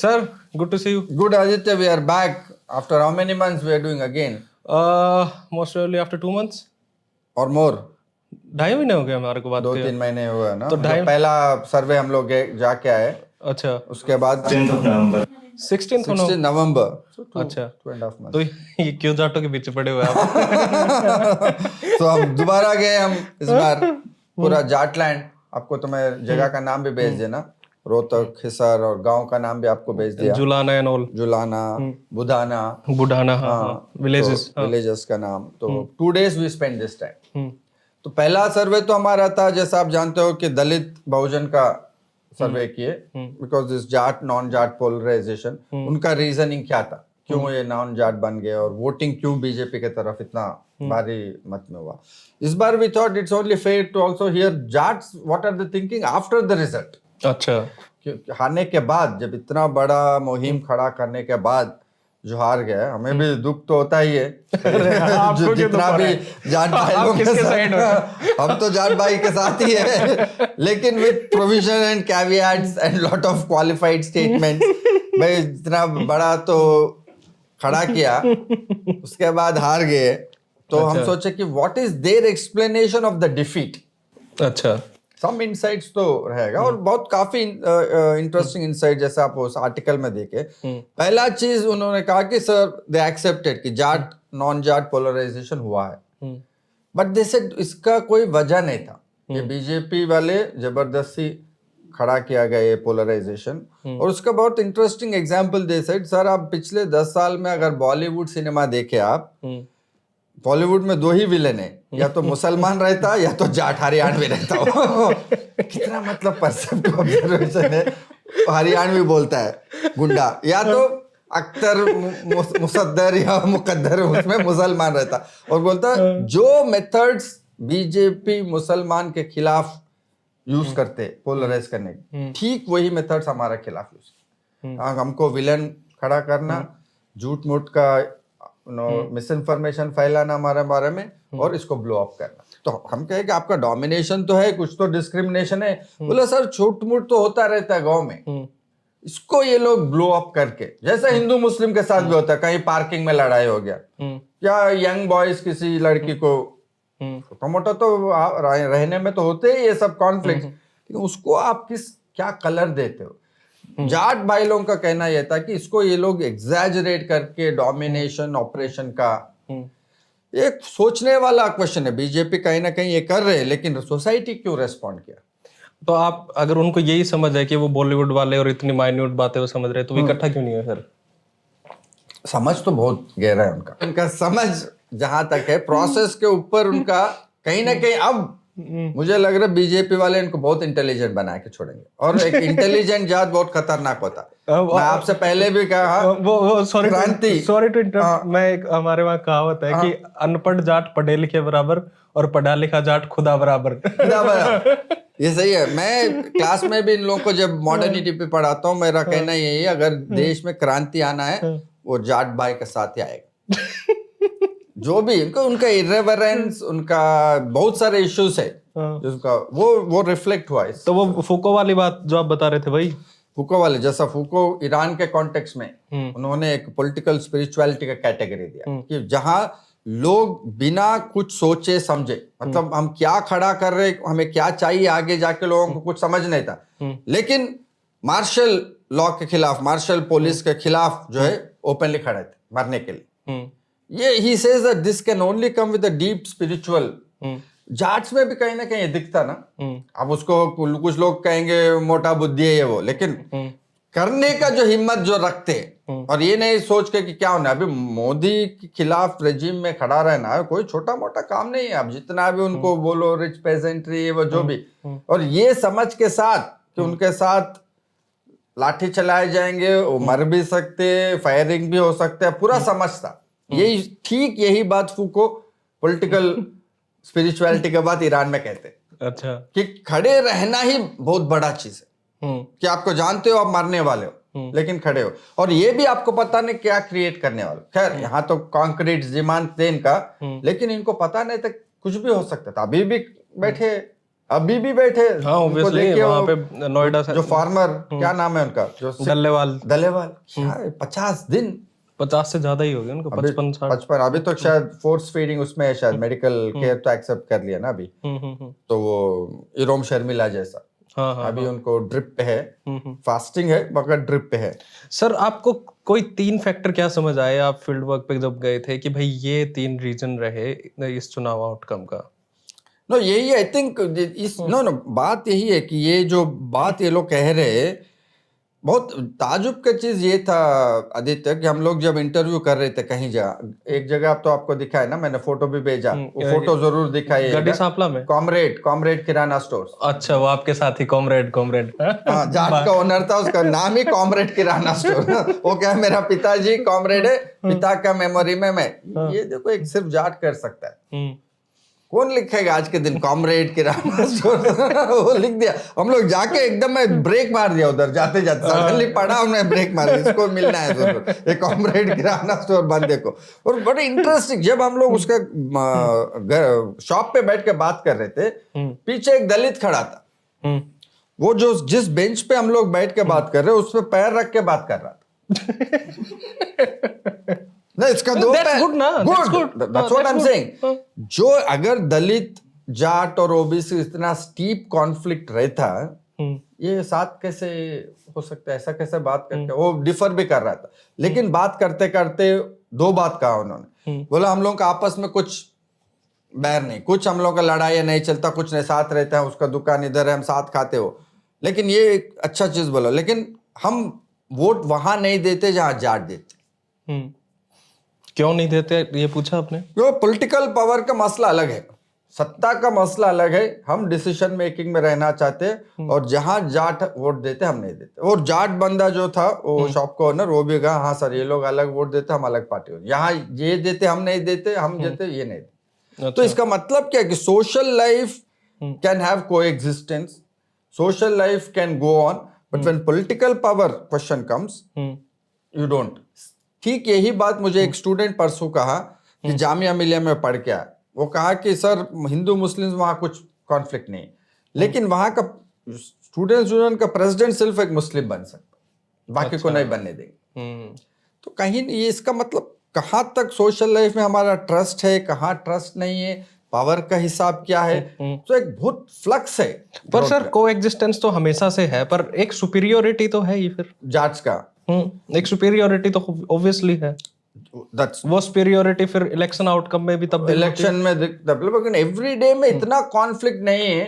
Sir, good to see you. Good, Aditya. We are back. After how many months we are doing again? Most probably after 2 months. Or more? 2.5 महीने हो गए हमारे को बात किए। 2-3 महीने हुए हैं ना। तो जब पहला सर्वे हम लोग जाके आए, अच्छा, उसके बाद 16th को 16 नवंबर। अच्छा, 2.5 months। तो ये क्यों जाटों के पीछे पड़े हुए आप? तो हम दोबारा गए हम इस बार पूरा जाटलैंड। आपको तो मैं जगह का नाम भी भेज देना, रोहतक, हिसार और गांव का नाम भी आपको भेज दिया। जुलाना एंड ऑल, जुलाना, बुधाना, बुढ़ाना, हाँ, विलेजेस, विलेजेस का नाम। तो 2 days we spent this time। तो पहला सर्वे तो हमारा था, जैसा आप जानते हो कि दलित बहुजन का सर्वे किए, because this Jat non Jat polarisation, उनका रीजनिंग क्या था, क्यों ये नॉन जाट बन गए और वोटिंग क्यों बीजेपी के तरफ इतना भारी मत में हुआ। इस बार we thought it's only fair to also hear Jats what are the thinking after the result. अच्छा, हारने के बाद, जब इतना बड़ा मुहिम खड़ा करने के बाद जो हार गया, हमें भी दुख तो होता ही है। जो जितना भी जाट भाइयों के साथ, हम तो जाट भाई के साथ ही है, लेकिन with provision and caveats and lot of qualified statements. भाई इतना बड़ा तो खड़ा किया, उसके बाद हार गए, तो हम सोचे कि what is their explanation of the defeat. अच्छा, सम इनसाइट्स तो रहेगा, और बहुत काफी इंटरेस्टिंग इनसाइट, जैसे आप उस आर्टिकल में देखे। पहला चीज उन्होंने कहा कि सर दे एक्सेप्टेड कि जाट नॉन जाट पोलराइजेशन हुआ है, बट दे सेड इसका कोई वजह नहीं था। ये बीजेपी वाले जबरदस्ती खड़ा किया गया ये पोलराइजेशन। और उसका बहुत interesting example they said, sir आप पिछले 10 साल में अगर बॉलीवुड सिनेमा देखे आप, बॉलीवुड में 2 ही विलेन है, या तो मुसलमान रहता या तो जाट हरियाणवी रहता हो। कितना मतलब परसेप्टिव ऑब्जर्वेशन है। हरियाणवी बोलता है गुंडा, या तो अख्तर मुसद्दर या मुकद्दर उसमें मुसलमान रहता, और बोलता जो मेथड्स बीजेपी मुसलमान के खिलाफ यूज करते पोलराइज करने के, ठीक वही मेथड्स हमारे खिलाफ यूज। हमको विलेन खड़ा करना, झूठ मूठ का मिस इन्फॉर्मेशन फैलाना हमारे बारे में, और इसको ब्लो अप करना। तो हम कहे कि आपका डोमिनेशन तो है, कुछ तो डिस्क्रिमिनेशन है। बोले सर छोट मोट तो होता रहता है गांव में, इसको ये लोग ब्लो अप करके, जैसे हिंदू मुस्लिम के साथ भी होता है, कहीं पार्किंग में लड़ाई हो गया, या यंग बॉयज किसी लड़की को, छोटा मोटा तो रहने में तो होते ही ये सब कॉन्फ्लिक्ट, लेकिन उसको आप क्या कलर देते हो। जाट भाई लोगों का कहना यह था कि इसको ये लोग एग्जैजरेट करके डोमिनेशन ऑपरेशन का, एक सोचने वाला क्वेश्चन है। बीजेपी कहीं ना कहीं ये कर रहे हैं, लेकिन सोसाइटी क्यों रेस्पॉन्ड किया। तो आप अगर उनको यही समझ है कि वो बॉलीवुड वाले और इतनी माइन्यूट बातें वो समझ रहे, तो वो इकट्ठा क्यों नहीं है सर? समझ तो बहुत गहरा है उनका समझ जहां तक है, प्रोसेस के ऊपर उनका कहीं ना कहीं, अब मुझे लग रहा है बीजेपी वाले इनको बहुत इंटेलिजेंट बना के छोड़ेंगे, और एक इंटेलिजेंट जात बहुत खतरनाक होता। मैं आपसे पहले भी कहा, वो सॉरी टू इंटरप्ट, मैं एक हमारे वहाँ कहावत है कि अनपढ़ जाट पढ़े लिखे बराबर और पढ़ा लिखा जाट खुदा बराबर। ये सही है। मैं क्लास में भी इन लोगों को जब मॉडर्निटी पे पढ़ाता हूँ, मेरा कहना यही है, अगर देश में क्रांति आना है वो जाट भाई के साथ ही आएगा। जो भी उनका इर्रेवरेंस, उनका बहुत सारे इश्यूज है जिसका वो रिफ्लेक्ट हुआ है। तो वो फूको वाली बात जो आप बता रहे थे भाई, फूको वाले, जैसा फूको ईरान के कॉन्टेक्स्ट में उन्होंने एक पॉलिटिकल स्पिरिचुअलिटी का कैटेगरी दिया कि जहां लोग बिना कुछ सोचे समझे, मतलब हम क्या खड़ा कर रहे, हमें क्या चाहिए आगे जाके, लोगों को कुछ समझ नहीं था, लेकिन मार्शल लॉ के खिलाफ, मार्शल पुलिस के खिलाफ जो है ओपनली खड़े थे मरने के लिए। ये he says that this can only come with a deep spiritual। Jats में भी कहीं ना कहीं ये दिखता ना। अब उसको कुछ लोग कहेंगे मोटा बुद्धि है ये वो, लेकिन करने का जो हिम्मत जो रखते, और ये नहीं सोच के कि क्या होना। अभी मोदी के खिलाफ रेजिम में खड़ा रहना कोई छोटा मोटा काम नहीं है। अब जितना भी उनको बोलो रिच पेजेंट्री वो जो भी, और ये समझ के साथ कि उनके साथ लाठी चलाए जाएंगे, वो मर भी सकते, फायरिंग भी हो सकते हैं, पूरा समझता। यही ठीक यही बात फूको पॉलिटिकल स्पिरिचुअलिटी के बाद ईरान में कहते हैं। अच्छा, कि खड़े रहना ही बहुत बड़ा चीज है, कि आपको जानते हो आप मरने वाले हो, लेकिन खड़े हो, और ये भी आपको पता नहीं क्या क्रिएट करने वाले। खैर यहाँ तो कॉन्क्रीट डिमांड थे इनका, लेकिन इनको पता नहीं था कुछ भी हो सकता था। अभी भी बैठे अभी भी बैठे। हाँ उनको ऑब्वियसली देखिए वहाँ वो पे नोएडा से जो फार्मर, क्या नाम है उनका, जो डल्लेवाल दलेवाल, क्या है, 50 दिन 50 से ज्यादा ही हो गया उनको, अभी 55-60। 55 अभी तो शायद फोर्स फीडिंग उसमें है, शायद मेडिकल केयर तो एक्सेप्ट कर लिया ना अभी। हम्म। तो वो इरोम शर्मिला जैसा हाँ हाँ अभी उनको ड्रिप पे है, हम्म। फास्टिंग है मगर ड्रिप पे है। सर आपको कोई 3 फैक्टर क्या समझ आए आप फील्ड वर्क पे जब गए थे कि भाई ये 3 रीजन रहे इस चुनाव आउटकम का? नो यही आई थिंक इस नो नो बात यही है कि ये जो बात ये लोग कह रहे हैं, बहुत ताजुब का चीज ये था आदित्य कि हम लोग जब इंटरव्यू कर रहे थे कहीं जा, एक जगह अब तो आपको दिखाया ना, मैंने फोटो भी भेजा, वो फोटो जरूर गड्डी दिखाइएगा। सांपला में? कॉमरेड किराना स्टोर। अच्छा वो आपके साथ ही कॉमरेड हाँ, जाट का ओनर था, उसका नाम ही कॉमरेड किराना स्टोर। वो क्या, मेरा पिताजी कॉमरेड है, पिता का मेमोरी में मैं, ये देखो एक सिर्फ जाट कर सकता है। कौन लिखेगा आज के दिन कॉमरेड किराना स्टोर? वो लिख दिया, हम लोग जाके एकदम मैं ब्रेक मार दिया उधर जाते जाते, सडनली पढ़ा हमने, ब्रेक मार दिया, इसको मिलना है जरूर, ये कॉमरेड किराना स्टोर बंदे को। और बड़े इंटरेस्टिंग, जब हम लोग उसका शॉप पे बैठ के बात कर रहे थे, पीछे एक दलित खड़ा था, वो जो जिस बेंच पे हम लोग बैठ के बात कर रहे, उस पे पैर रख के बात कर रहा था। नहीं, इसका दो That's good ना, that's good. That's what I'm saying. जो अगर दलित, जाट और ओबीसी इतना स्टीप कॉन्फ्लिक्ट रहता, ये साथ कैसे हो सकता है, ऐसा कैसे बात करते? वो डिफर भी कर रहा था, लेकिन बात करते करते 2 बात कहा उन्होंने। बोला हम लोग का आपस में कुछ बैर नहीं, कुछ हम लोग का लड़ाई नहीं चलता, कुछ नहीं, साथ रहता है, उसका दुकान इधर है, हम साथ खाते हो। लेकिन ये एक अच्छा चीज बोला, लेकिन हम वोट वहां नहीं देते जहां जाट देते। क्यों नहीं देते ये पूछा आपने? जो पॉलिटिकल पावर का मसला अलग है, सत्ता का मसला अलग है, हम डिसीजन मेकिंग में रहना चाहते हैं, और जहां जाट वोट देते हम नहीं देते। और जाट बंदा जो था वो शॉप का ओनर, वो भी कहा हाँ सर ये लोग अलग वोट देते, हम अलग पार्टी होते, यहाँ ये देते हम नहीं देते, हम देते ये नहीं देते। तो इसका मतलब क्या है कि social life can have coexistence, social life can go on, but when political power question comes you don't. ठीक यही बात मुझे एक स्टूडेंट परसों कहा कि जामिया मिलिया में पढ़ के आया, वो कहा कि सर हिंदू मुस्लिम वहां कुछ कॉन्फ्लिक्ट नहीं, लेकिन वहां का स्टूडेंट यूनियन का प्रेसिडेंट सिर्फ एक मुस्लिम बन सकता, बाकी को नहीं बनने देंगे। तो कहीं ये इसका मतलब कहाँ तक सोशल लाइफ में हमारा ट्रस्ट है, कहाँ ट्रस्ट नहीं है, पावर का हिसाब क्या है, तो एक बहुत फ्लक्स है। पर सर कोएग्जिस्टेंस तो हमेशा से है, पर एक सुपीरियोरिटी तो है ही फिर जाट्स का। एक सुपीरियोरिटी तो ऑब्वियसली है। वो सुपीरियोरिटी फिर इलेक्शन आउटकम में भी तब इलेक्शन में लेकिन एवरीडे में इतना कॉन्फ्लिक्ट नहीं है।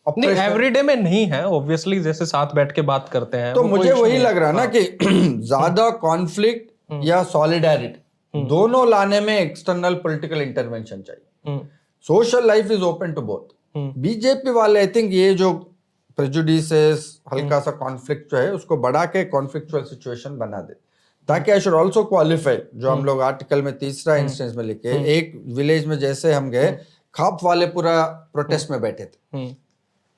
नहीं एवरीडे में नहीं है ऑब्वियसली, जैसे साथ बैठ के बात करते हैं तो मुझे वही लग रहा ना कि ज्यादा कॉन्फ्लिक्ट या सॉलिडारिटी दोनों लाने में एक्सटर्नल पॉलिटिकल इंटरवेंशन चाहिए। Social life is open to both. BJP वाले आई थिंक ये जो प्रेजुडिसेस, हल्का सा कॉन्फ्लिक्ट जो है उसको बढ़ा के कॉन्फ्लिक्चुअल सिचुएशन बना दे, ताकि आई शुड ऑल्सो क्वालिफाई, जो हम लोग आर्टिकल में तीसरा इंस्टेंस में लिखे, एक विलेज में जैसे हम गए, खाप वाले पूरा प्रोटेस्ट में बैठे थे,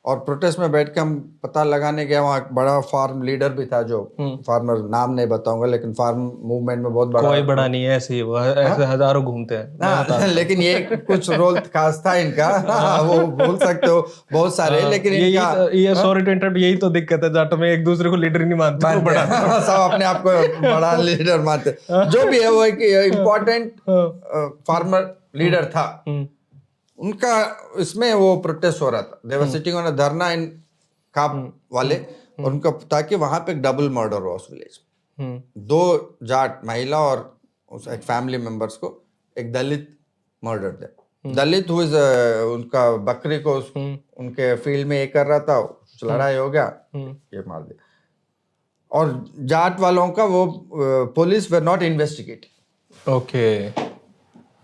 और प्रोटेस्ट में बैठ के हम पता लगाने गए, वहाँ बड़ा फार्म लीडर भी था, जो फार्मर नाम नहीं बताऊंगा, लेकिन फार्म मूवमेंट में बहुत बड़ा, कोई बड़ा नहीं है, ऐसे ही वो ऐसे हजारों घूमते हैं। लेकिन ये कुछ रोल खास था इनका। वो बोल सकते हो बहुत सारे, लेकिन ये सॉरी टू इंटरप्ट, यही तो दिक्कत है जाट में, एक दूसरे को लीडर नहीं मानते, सब अपने आप को बड़ा लीडर मानते। जो भी है वो एक इम्पोर्टेंट फार्मर लीडर था, उनका इसमें वो प्रोटेस्ट हो रहा था, दे वर सिटिंग ऑन अ धरना इन खाप वाले, और उनका, ताकि वहां पे एक डबल मर्डर हुआ उस विलेज में। 2 जाट महिला और उस एक फैमिली मेंबर्स को एक दलित मर्डर दिया। दलित हुई उनका बकरी को उनके फील्ड में ये कर रहा था, लड़ाई हो गया, ये मार दिया। और जाट वालों का वो police were not investigate. Okay,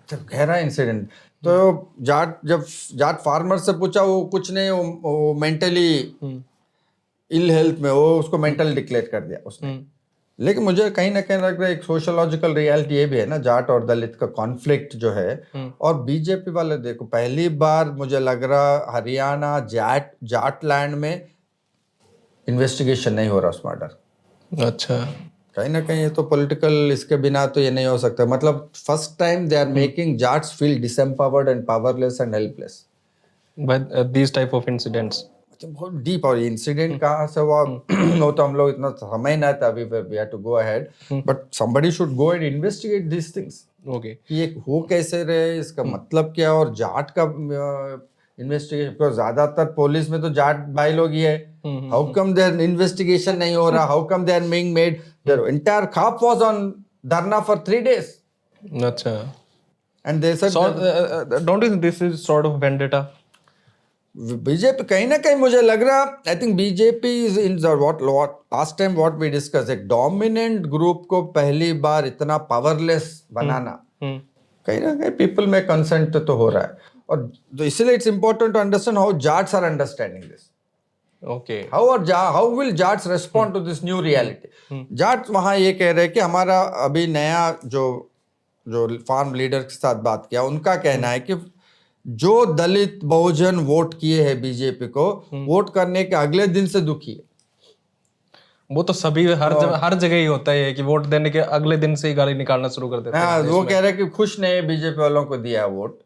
गहरा इंसिडेंट। तो जब जाट फार्मर से पूछा, वो कुछ नहीं, वो मेंटली इल हेल्थ में, वो उसको मेंटल डिक्लेयर कर दिया उसने। लेकिन मुझे कहीं ना कहीं लग रहा है एक सोशियोलॉजिकल रियलिटी ये भी है ना, जाट और दलित का कॉन्फ्लिक्ट जो है। और बीजेपी वाले देखो, पहली बार मुझे लग रहा हरियाणा जाट लैंड में इन्वेस्टिगेशन नहीं हो रहा उस मर्डर। अच्छा, कहीं ना कहीं ये तो पॉलिटिकल, इसके बिना तो ये नहीं हो सकता। मतलब first time they are making Jats feel disempowered and powerless and helpless. by these type of incidents. तो बहुत डीप, और इंसिडेंट कहाँ से हुआ वो तो हम लोग इतना समय ना था अभी, we have to go ahead, but somebody should go and investigate this things Okay. कि ये हो कैसे रहे, इसका मतलब क्या, और जाट का इन्वेस्टिगेशन, बिकॉज ज्यादातर पुलिस में तो जाट भाई लोग ही है, हाउ कम देयर इन्वेस्टिगेशन नहीं हो रहा, how come they are being made, there entire khap was on dharna for 3 days अच्छा. And they said, So don't you think this is sort of vendetta? BJP कहीं ना कहीं मुझे लग रहा, I think BJP is in what last time what we discuss, एक dominant group को पहली बार इतना पावरलेस बनाना, कहीं ना कहीं पीपल में कंसेंट तो हो रहा है, और तो इसलिए it's important to understand how Jats are understanding this, Okay. How will Jats respond to this new reality. Jats वहां ये कह रहे हैं कि हमारा अभी नया जो फार्म लीडर के साथ बात किया, उनका कहना है कि जो दलित बहुजन वोट किए हैं बीजेपी को, वोट करने के अगले दिन से दुखी है. वो तो सभी हर जगह ही होता है कि वोट देने के अगले दिन से ही गाली निकालना शुरू कर देते हैं. हाँ, वो कह रहे हैं कि खुश नहीं है बीजेपी वालों को दिया है वोट,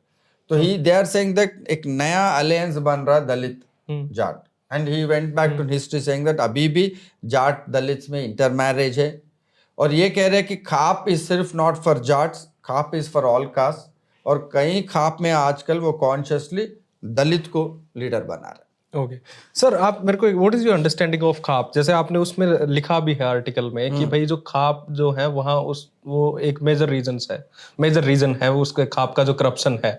तो ही दे आर सेइंग दैट एक नया अलायंस बन रहा Dalit Jat, and he went back to history saying that अभी भी जाट दलित में इंटरमैरेज है, और ये कह रहे हैं कि खाप इज सिर्फ not for Jats, khap is for all cast, और कई खाप में आजकल वो कॉन्शियसली दलित को लीडर बना रहे हैं. ओके सर, आप मेरे को what is your understanding of khap? जैसे आपने उसमें लिखा भी है आर्टिकल में कि भाई जो खाप जो है वहाँ वो एक मेजर रीजन है उसके खाप का जो करप्शन है,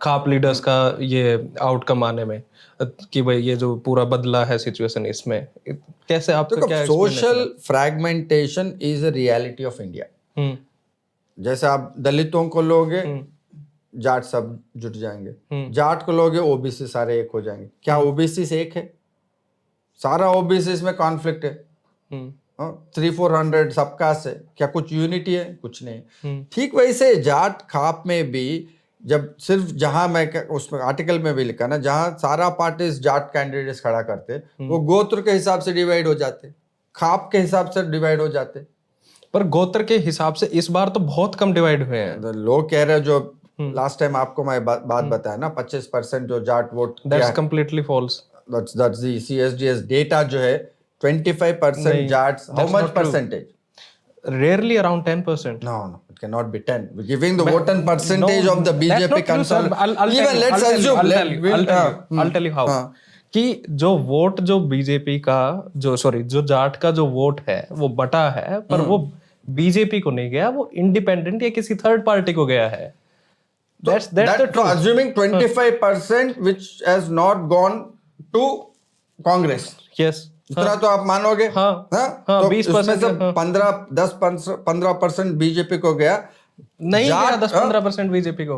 खाप लीडर्स का ये आउटकम आने में, कि भाई ये जो पूरा बदला है सिचुएशन, इसमें कैसे आपका क्या social fragmentation is a reality of India. जैसे आप दलितों को लोगे, जाट सब जुट जाएंगे, जाट को लोगे ओबीसी सारे एक हो जाएंगे. क्या ओबीसी से एक है? सारा ओबीसी में कॉन्फ्लिक्ट है. 300-400 सबका से क्या कुछ यूनिटी है? कुछ नहीं. ठीक वैसे जाट खाप में भी, जब सिर्फ जहां मैं उसमें आर्टिकल में भी लिखा ना, जहां सारा पार्टीज जाट कैंडिडेट्स खड़ा करते, वो गोत्र के हिसाब से डिवाइड हो जाते, खाप के हिसाब से डिवाइड हो जाते. पर गोत्र के हिसाब से इस बार तो बहुत कम डिवाइड हुए हैं. लोग कह रहे हैं, जो लास्ट टाइम आपको मैं बात बताया ना, 25% जो Jat vote, that's completely false. That's the CSDS data जो है, 25% Jats, how much percentage? Rarely around 10%. No, it cannot be 10. We're giving the vote and percentage of the BJP consol. Even let's assume. I'll tell you how. कि जो vote जो BJP का जो जाट का जो vote है वो बटा है, पर वो बीजेपी को नहीं गया, वो इंडिपेंडेंट या किसी थर्ड पार्टी को गया है. That's the truth. Assuming 25% which has not gone to Congress. Yes. इतना तो आप मानोगे? हाँ. तो 20% से 15% बीजेपी को गया. नहीं गया 10-15% बीजेपी को.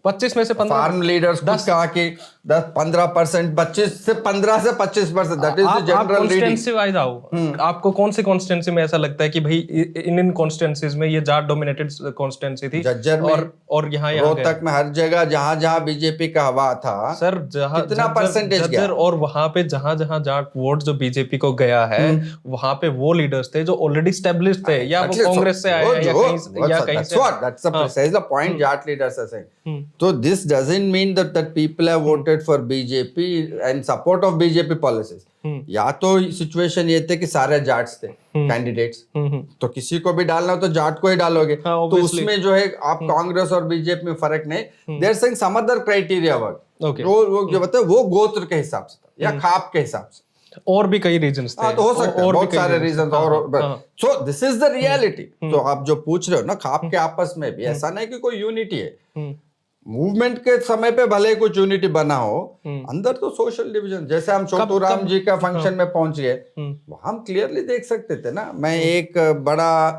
25 में से 15 फार्म लीडर्स कुछ कहा कि 10-15%, 25 से 15 से 25%, that is the general reading. Wise आओ, आपको कौन सी कॉन्स्टिट्यूंसी में ऐसा लगता है कि भाई इन कॉन्स्टिट्यूंसीज में ये जाट डोमिनेटेड कॉन्स्टिट्यूंसी थी? जज्जर में और यहाँ रोहतक में, हर जगह जहां बीजेपी का हवा था सर, जहां कितना परसेंटेज गया, और वहां पे जहां जाट वोट जो बीजेपी को गया है, वहां पे वो लीडर्स थे जो ऑलरेडी एस्टैब्लिश्ड थे, या वो कांग्रेस से आए हैं या कहीं से. That's the precise point Jat leaders are saying. So this doesn't mean that people have voted for BJP and support of BJP policies. या तो सिचुएशन ये थे कि सारे जाट्स थे कैंडिडेट्स, तो किसी को भी डालना तो जाट को ही डालोगे. तो उसमें जो है आप कांग्रेस और बीजेपी में फर्क नहीं. They're saying some other criteria work. वो जो बताए वो गोत्र के हिसाब से था या खाप के हिसाब से, और भी कई रीजंस थे. तो हो सकता है बहुत सारे रीजंस. और so this is the reality. तो आप जो पूछ रहे हो ना, खाप के आपस में भी ऐसा नहीं कि कोई यूनिटी है. मूवमेंट के समय पे भले कुछ यूनिटी बना हो, अंदर तो सोशल डिवीजन. जैसे हम छोटू राम जी का फंक्शन में पहुंच गए, हम क्लियरली देख सकते थे ना. मैं एक बड़ा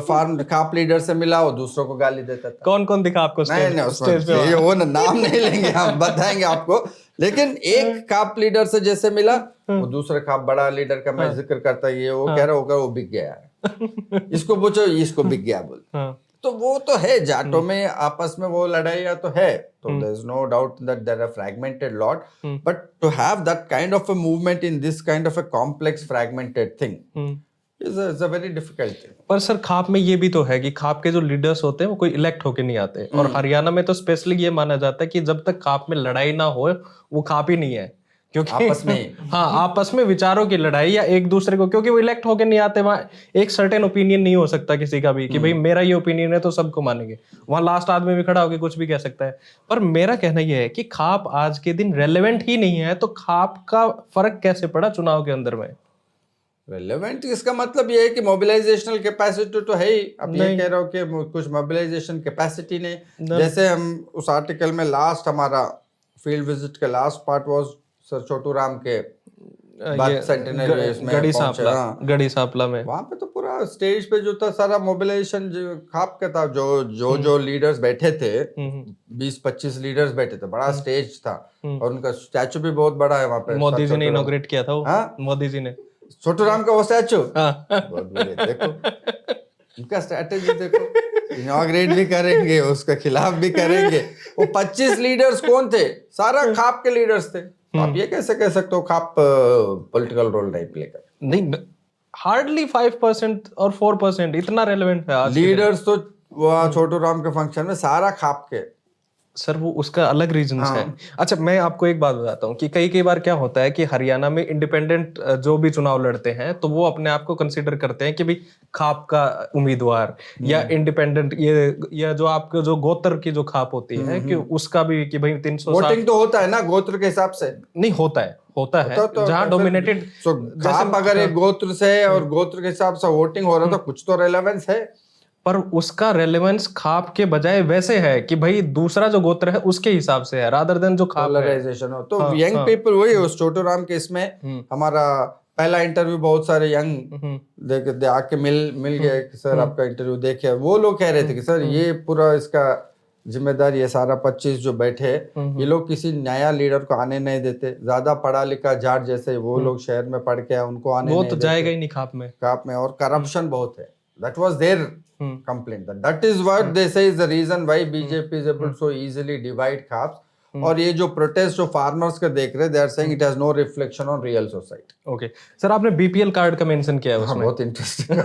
फार्म खाप लीडर से मिला, वो दूसरों को गाली देता था. कौन दिखा आपको? स्टेज पे वो नाम नहीं लेंगे, हम बताएंगे आपको. लेकिन एक खाप लीडर से जैसे मिला, वो दूसरे खाप बड़ा लीडर का मैं जिक्र करता, ये वो कह रहा होगा वो बिक गया है. इसको पूछो, इसको बिक गया बोल. तो वो तो है, जाटों में आपस में वो लड़ाइयाँ तो है. तो there is no doubt that there are fragmented lot, but to have that kind of a movement in this kind of a complex fragmented thing, is a very difficult thing. पर सर खाप में ये भी तो है कि खाप के जो leaders होते हैं वो कोई इलेक्ट होके नहीं आते, और हरियाणा में तो स्पेशली ये माना जाता है कि जब तक खाप में लड़ाई ना हो वो खाप ही नहीं है, क्योंकि आपस में ही। हाँ, आपस में विचारों की लड़ाई या एक दूसरे को, क्योंकि वो इलेक्ट होके नहीं आते, वहाँ एक सर्टेन ओपिनियन नहीं हो सकता किसी का भी कि भाई मेरा ये ओपिनियन है तो सबको मानेंगे, वहां लास्ट आदमी भी खड़ा होकर कुछ भी कह सकता है। पर मेरा कहना यह है कि खाप आज के दिन रेलेवेंट ही नहीं है, तो खाप का फर्क कैसे पड़ा चुनाव के अंदर में? रेलेवेंट इसका मतलब ये है कि मोबिलाइजेशनल कैपेसिटी तो है ही। आप ये नहीं। कह रहे हो कि कुछ मोबिलाइजेशन कैपेसिटी नहीं। नहीं। जैसे हम उस आर्टिकल में लास्ट हमारा फील्ड विजिट का last part was sir Chhotu Ram के ये सेंटेनरी इसमें गढ़ी पहुंचे। सांपला, हाँ, गढ़ी सांपला में वहां पे तो पूरा स्टेज पे जो था सारा मोबिलाइजेशन खाप का था। जो लीडर्स बैठे थे, 20-25 लीडर्स बैठे थे, बड़ा स्टेज था, और उनका स्टैचू भी बहुत बड़ा है वहां पे। मोदी जी ने छोटू राम। इनॉग्रेट किया था वो। हाँ? मोदी जी ने। छोटू राम का वो स्टैचू हाँ। बहुत बढ़िया। देखो उनका स्ट्रेटेजी देखो, इनॉग्रेट भी करेंगे, उसके खिलाफ भी करेंगे। वो 25 लीडर्स कौन थे? सारा खाप के लीडर्स थे। तो आप ये कैसे कह सकते हो खाप पॉलिटिकल रोल नहीं प्ले कर? नहीं, हार्डली 5% और 4% इतना रेलेवेंट है आज के दिन। लीडर्स तो वहाँ छोटू राम के फंक्शन में सारा खाप के। सर वो उसका अलग रीजंस है। अच्छा, मैं आपको एक बात बताता हूँ कि कई बार क्या होता है कि हरियाणा में इंडिपेंडेंट जो भी चुनाव लड़ते हैं तो वो अपने आप को कंसीडर करते हैं कि भाई खाप का उम्मीदवार या इंडिपेंडेंट, ये या जो आपके जो गोत्र की जो खाप होती है कि उसका भी कि भाई 360 वोटिंग तो होता है ना गोत्र के हिसाब से? नहीं होता है तो जहां डोमिनेटेड। खाप अगर एक गोत्र से है और गोत्र के हिसाब से वोटिंग हो रहा तो कुछ तो रेलेवेंस है। पर उसका रेलेवेंस खाप के बजाय वैसे है कि भाई दूसरा जो गोत्र है उसके हिसाब से है, रादर देन जो खाप है। पोलराइजेशन हो तो यंग पीपल, वही उस छोटू राम के इसमें हमारा पहला इंटरव्यू बहुत सारे यंग आके मिल गए कि सर आपका इंटरव्यू देखे। वो लोग कह रहे थे कि सर ये पूरा इसका जिम्मेदार ये सारा 25 जो बैठे, ये लोग किसी नया लीडर को आने नहीं देते। ज्यादा पढ़ा लिखा जाट जैसे वो लोग शहर में पढ़ के उनको आने वो नहीं तो देते जाएगा ही नहीं खाप में। और करप्शन बहुत है। That was their complaint. That is what they say is the reason why BJP is able to so easily divide khaps. और ये जो प्रोटेस्ट जो फार्मर्स का देख रहे, they are saying it has no reflection on real society। Okay sir, आपने BPL card का mention किया है उसमें। बहुत इंटरेस्टिंग।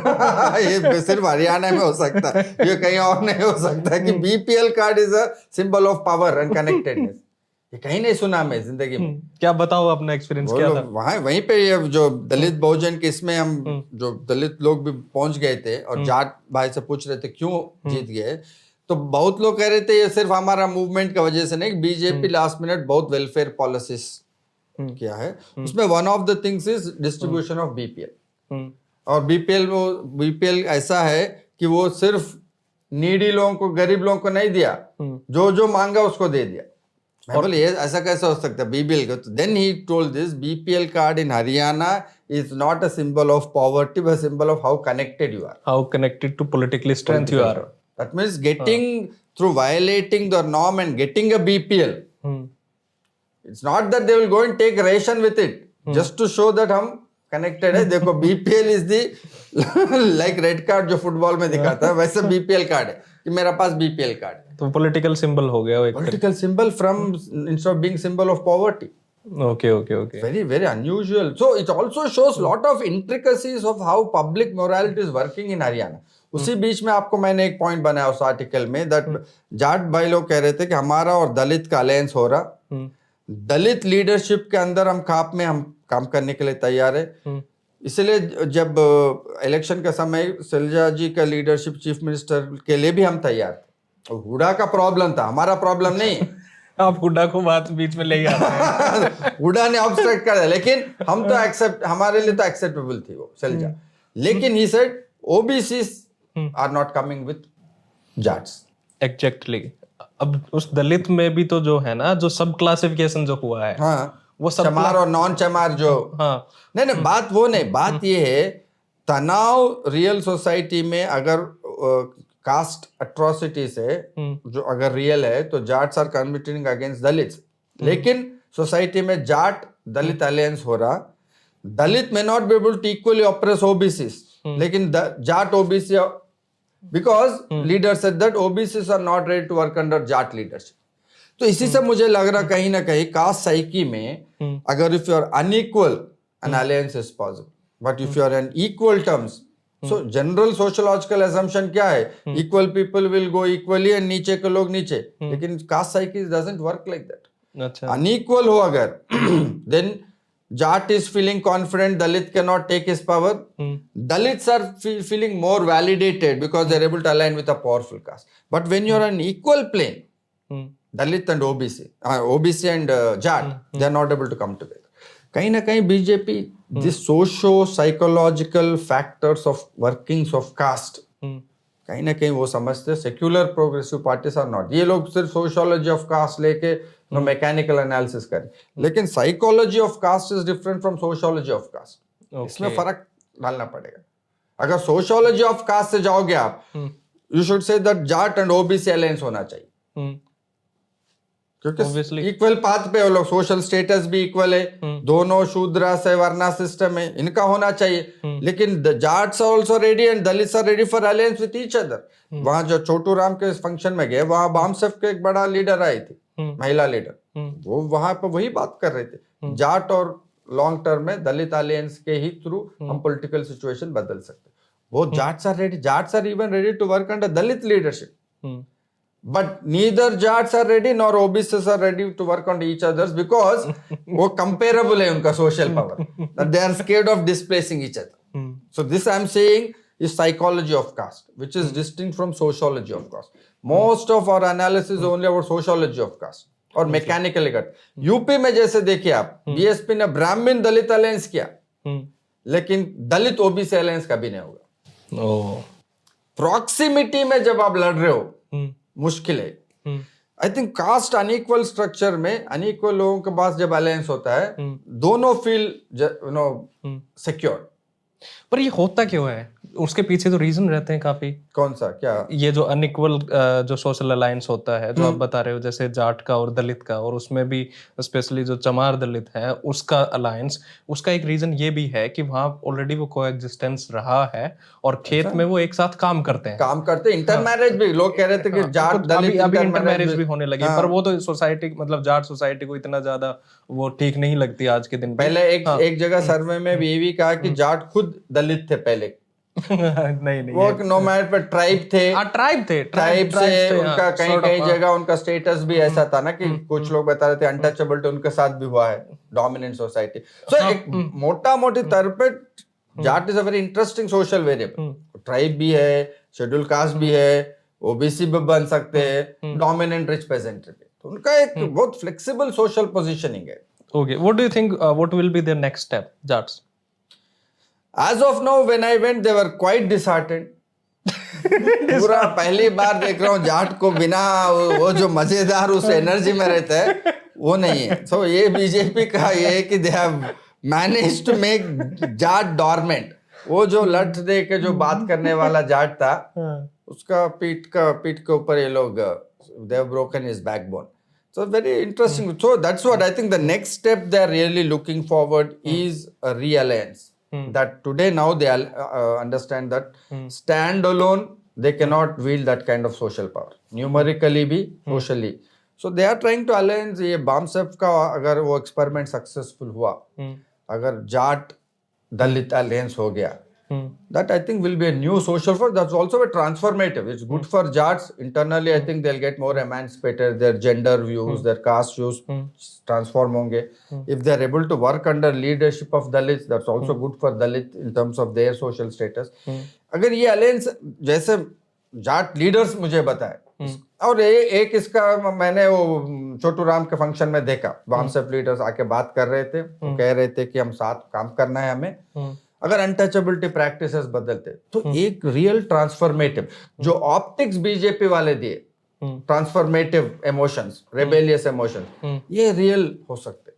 ये सिर्फ हरियाणा में हो सकता है, ये कहीं और नहीं हो सकता है कि BPL card is a symbol of power and connectedness. ये कहीं नहीं सुना मैं जिंदगी में। क्या बताओ अपना एक्सपीरियंस क्या था? वहीं पे ये जो दलित बहुजन के इसमें हम जो दलित लोग भी पहुंच गए थे और जाट भाई से पूछ रहे थे क्यों जीत गए, तो बहुत लोग कह रहे थे ये सिर्फ हमारा मूवमेंट की वजह से नहीं, बीजेपी लास्ट मिनट बहुत वेलफेयर पॉलिसीज किया है। उसमें one of the things is distribution of BPL. और बीपीएल ऐसा है कि वो सिर्फ नीडी लोगों को, गरीब लोगों को नहीं दिया, जो मांगा उसको दे दिया। मैं बोले ये ऐसा कैसे हो सकता है बीपीएल का? तो then he told this BPL card in Haryana is not a symbol of poverty but symbol of how connected you are, how connected to political strength you are. That means getting through violating the norm and getting a BPL, it's not that they will go and take ration with it just to show that हम connected है। देखो BPL is the like red card जो football में दिखाता है, वैसे BPL card है कि मेरा पास बीपीएल कार्ड है। तो पॉलिटिकल सिंबल हो गया वो एक political symbol from instead of being symbol of poverty. Okay. Very unusual. So it also shows lot of intricacies of how public morality is working in Haryana. उसी बीच में आपको मैंने एक पॉइंट बनाया उस आर्टिकल में दैट जाट भाई लोग कह रहे थे कि हमारा और दलित का अलायंस हो रहा, दलित लीडरशिप के अंदर हम खाप में हम काम करने के लिए तैयार है। इसलिए जब इलेक्शन का समय सलजा जी का लीडरशिप चीफ मिनिस्टर के लिए भी हम तैयार थे। हुडा का प्रॉब्लम था, हमारा प्रॉब्लम नहीं। आप हुडा को बात बीच में ले आते हैं। हुडा ने ऑब्स्ट्रक्ट कर दिया, लेकिन हम तो एक्सेप्ट, हमारे लिए तो एक्सेप्टेबल थी वो सलजा। लेकिन he said OBCs are not coming with Jats. Exactly. अब उस दलित में भी तो जो है ना, जो सब क्लासिफिकेशन जो हुआ है, हाँ, वो सब चमार और नॉन चमार जो, हाँ, नहीं बात वो नहीं, बात ये है तनाव रियल सोसाइटी में अगर कास्ट अट्रोसिटी से जो अगर रियल है तो Jats are committing against Dalits. लेकिन सोसाइटी में जाट दलित अलायंस हो रहा, दलित में not be able to equally oppress OBC, लेकिन Jat OBC because leader said that OBC are not ready to work under Jat leadership. तो इसी से मुझे लग रहा कहीं ना कहीं कास्ट साइकी में अगर if you are unequal an alliance is possible, but if you are an equal terms so general sociological assumption क्या है, equal people will go equally and नीचे के लोग नीचे, लेकिन caste cycle doesn't work like that. अच्छा. Unequal हो अगर then Jat is feeling confident Dalit can not take his power. Dalits are feeling more validated because they're able to align with a powerful caste. But when you're on equal plane, Dalit and OBC and Jat, they're not able to come together. कहीं ना कहीं BJP the socio psychological factors of workings of caste, कहीं ना कहीं वो समझते secular progressive parties are not. ये लोग सिर्फ सोशियोलॉजी ऑफ कास्ट लेके मैकेनिकल एनालिसिस करें, लेकिन psychology of caste is different from sociology of caste. इसमें फर्क डालना पड़ेगा. अगर सोशियोलॉजी ऑफ कास्ट से जाओगे आप, you should say that Jat and OBC alliance होना चाहिए, क्योंकि इक्वल पाथ पे वो लोग, सोशल स्टेटस भी इक्वल है, दोनों शूद्रा से वर्णा सिस्टम है, इनका होना चाहिए. लेकिन the Jats are also ready and Dalits are ready for alliance with each other. वहां जो छोटू राम के फंक्शन में गए, वहां बामसेफ के एक बड़ा लीडर आई थी, महिला लीडर, वो वहां पर वही बात कर रहे थे, जाट और लॉन्ग टर्म में दलित अलायंस के ही थ्रू हम पॉलिटिकल सिचुएशन बदल सकते. वो Jats are ready, Jats are even ready to work under Dalit leadership. But neither Jats are ready nor OBCs are ready to work on each others because वो comparable है उनका social power. That they are scared of displacing each other. So this I am saying is psychology of caste, which is distinct from sociology of caste. Most of our analysis is only about sociology of caste और mechanically cut. UP में जैसे देखिए आप, BSP ने ब्राह्मण दलित alliance किया, लेकिन दलित OBC alliance कभी नहीं होगा. प्रॉक्सिमिटी में जब आप लड़ रहे हो मुश्किल है. I think caste unequal structure में अनइक्वल लोगों के पास जब अलायंस होता है, दोनों फील सिक्योर. पर ये होता क्यों है? उसके पीछे तो रीजन रहते हैं काफी. कौन सा? क्या? ये जो अनइक्वल जो सोशल अलायंस होता है, जो आप बता रहे हो, जैसे जाट का और दलित का, और उसमें भी स्पेशली जो चमार दलित है उसका अलायंस, उसका एक रीजन ये भी है कि वहाँ ऑलरेडी वो कोएग्जिस्टेंस रहा है और खेत में वो एक साथ काम करते हैं. इंटरमैरेज भी लोग कह रहे थे कि जाट दलित अभी इंटरमैरेज भी होने लगी. पर वो तो सोसाइटी, मतलब जाट सोसाइटी को इतना ज्यादा वो ठीक नहीं लगती आज के दिन. पहले एक जगह सर्वे में भी ये भी कहा कि जाट खुद दलित थे पहले. नहीं वो नोमैड पे ट्राइब थे. ट्राइब से उनका कहीं जगह उनका स्टेटस भी ऐसा था ना कि कुछ लोग बता रहे थे अनटचेबल, तो उनके साथ भी हुआ है डोमिनेंट सोसाइटी. सो एक मोटा मोटी तौर पे Jat is a very interesting social variable. Tribe भी है, शेड्यूल कास्ट भी है, ओबीसी भी बन सकते हैं, डोमिनेंट रिप्रेजेंटेटिव. तो उनका एक बहुत फ्लेक्सिबल सोशल पोजीशनिंग है. Okay, what do you think what will be their next step Jats? As of now, when I went, they were quite disheartened. पूरा पहली बार देख रहा हूँ जाट को बिना वो जो मजेदार उस एनर्जी में रहता है वो नहीं है. So ये बीजेपी का ये है कि they have managed to make Jat dormant. वो जो लठ दे के जो बात करने वाला जाट था, उसका पीठ के ऊपर ये लोग they have broken his backbone. So very interesting. So that's what I think the next step they are really looking forward is a realliance. That today now they understand that stand alone they cannot wield that kind of social power, numerically भी, socially. So they are trying to alliance. ये बामसेफ का अगर वो experiment successful हुआ, अगर Jat Dalit alliance हो गया, that I think will be a new social force. That's also a transformative. It's good for Jats internally. I think they'll get more emancipated. Their gender views, their caste views transform होंगे. If they're able to work under leadership of Dalits, that's also good for Dalit in terms of their social status. अगर ये alliance जैसे Jat leaders मुझे बताए, और एक इसका मैंने वो छोटू राम के फंक्शन में देखा, बामसेफ लीडर्स आके बात कर रहे थे, वो कह रहे थे कि हम साथ काम करना है हमें. अगर अनटचेबिलिटी प्रैक्टिसेस बदलते तो एक रियल ट्रांसफॉर्मेटिव जो ऑप्टिक्स बीजेपी वाले दिए, ट्रांसफॉर्मेटिव इमोशंस, रेबेलियस इमोशंस, ये रियल हो सकते.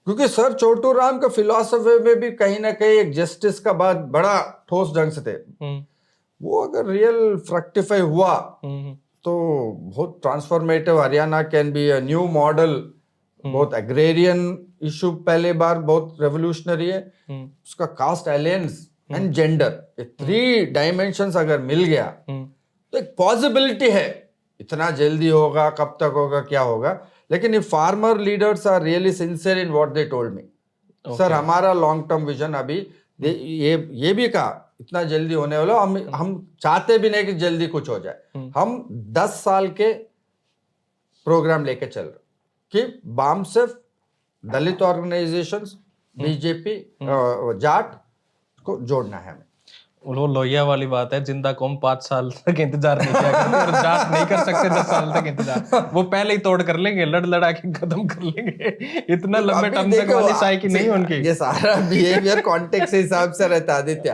क्योंकि सर छोटू राम का फिलॉसफी में भी कहीं ना कहीं एक जस्टिस का बात बड़ा ठोस ढंग से थे. वो अगर रियल फ्रक्टिफाई हुआ तो बहुत transformative. Haryana can be a new model. बहुत एग्रेरियन इशू पहले बार बहुत रेवोल्यूशनरी है. उसका कास्ट अलायंस एंड जेंडर, ये 3 डायमेंशंस अगर मिल गया तो एक पॉसिबिलिटी है. इतना जल्दी होगा, कब तक होगा, क्या होगा, लेकिन if farmer leaders are really sincere in what they told me, sir हमारा लॉन्ग टर्म विजन अभी ये भी कहा इतना जल्दी होने वाला, हम चाहते भी नहीं कि जल्दी कुछ हो जाए। हम 10 साल के प्रोग्राम लेके चल रहे कि बामसेफ, दलित ऑर्गेनाइजेशंस, बीजेपी, जाट को जोड़ना है हमें। वो लोहिया वाली बात है, जिंदा कौम 5 साल तक इंतजार नहीं किया करती और जाट नहीं कर सकते 10 साल तक इंतजार। वो पहले ही तोड़ कर लेंगे, लड़ लड़ा के खत्म कर लेंगे। इतना लंबे टर्म तक वाली साइकिल नहीं उनकी। ये सारा बिहेवियर कॉन्टेक्स्ट के हिसाब से रहता है आदित्य।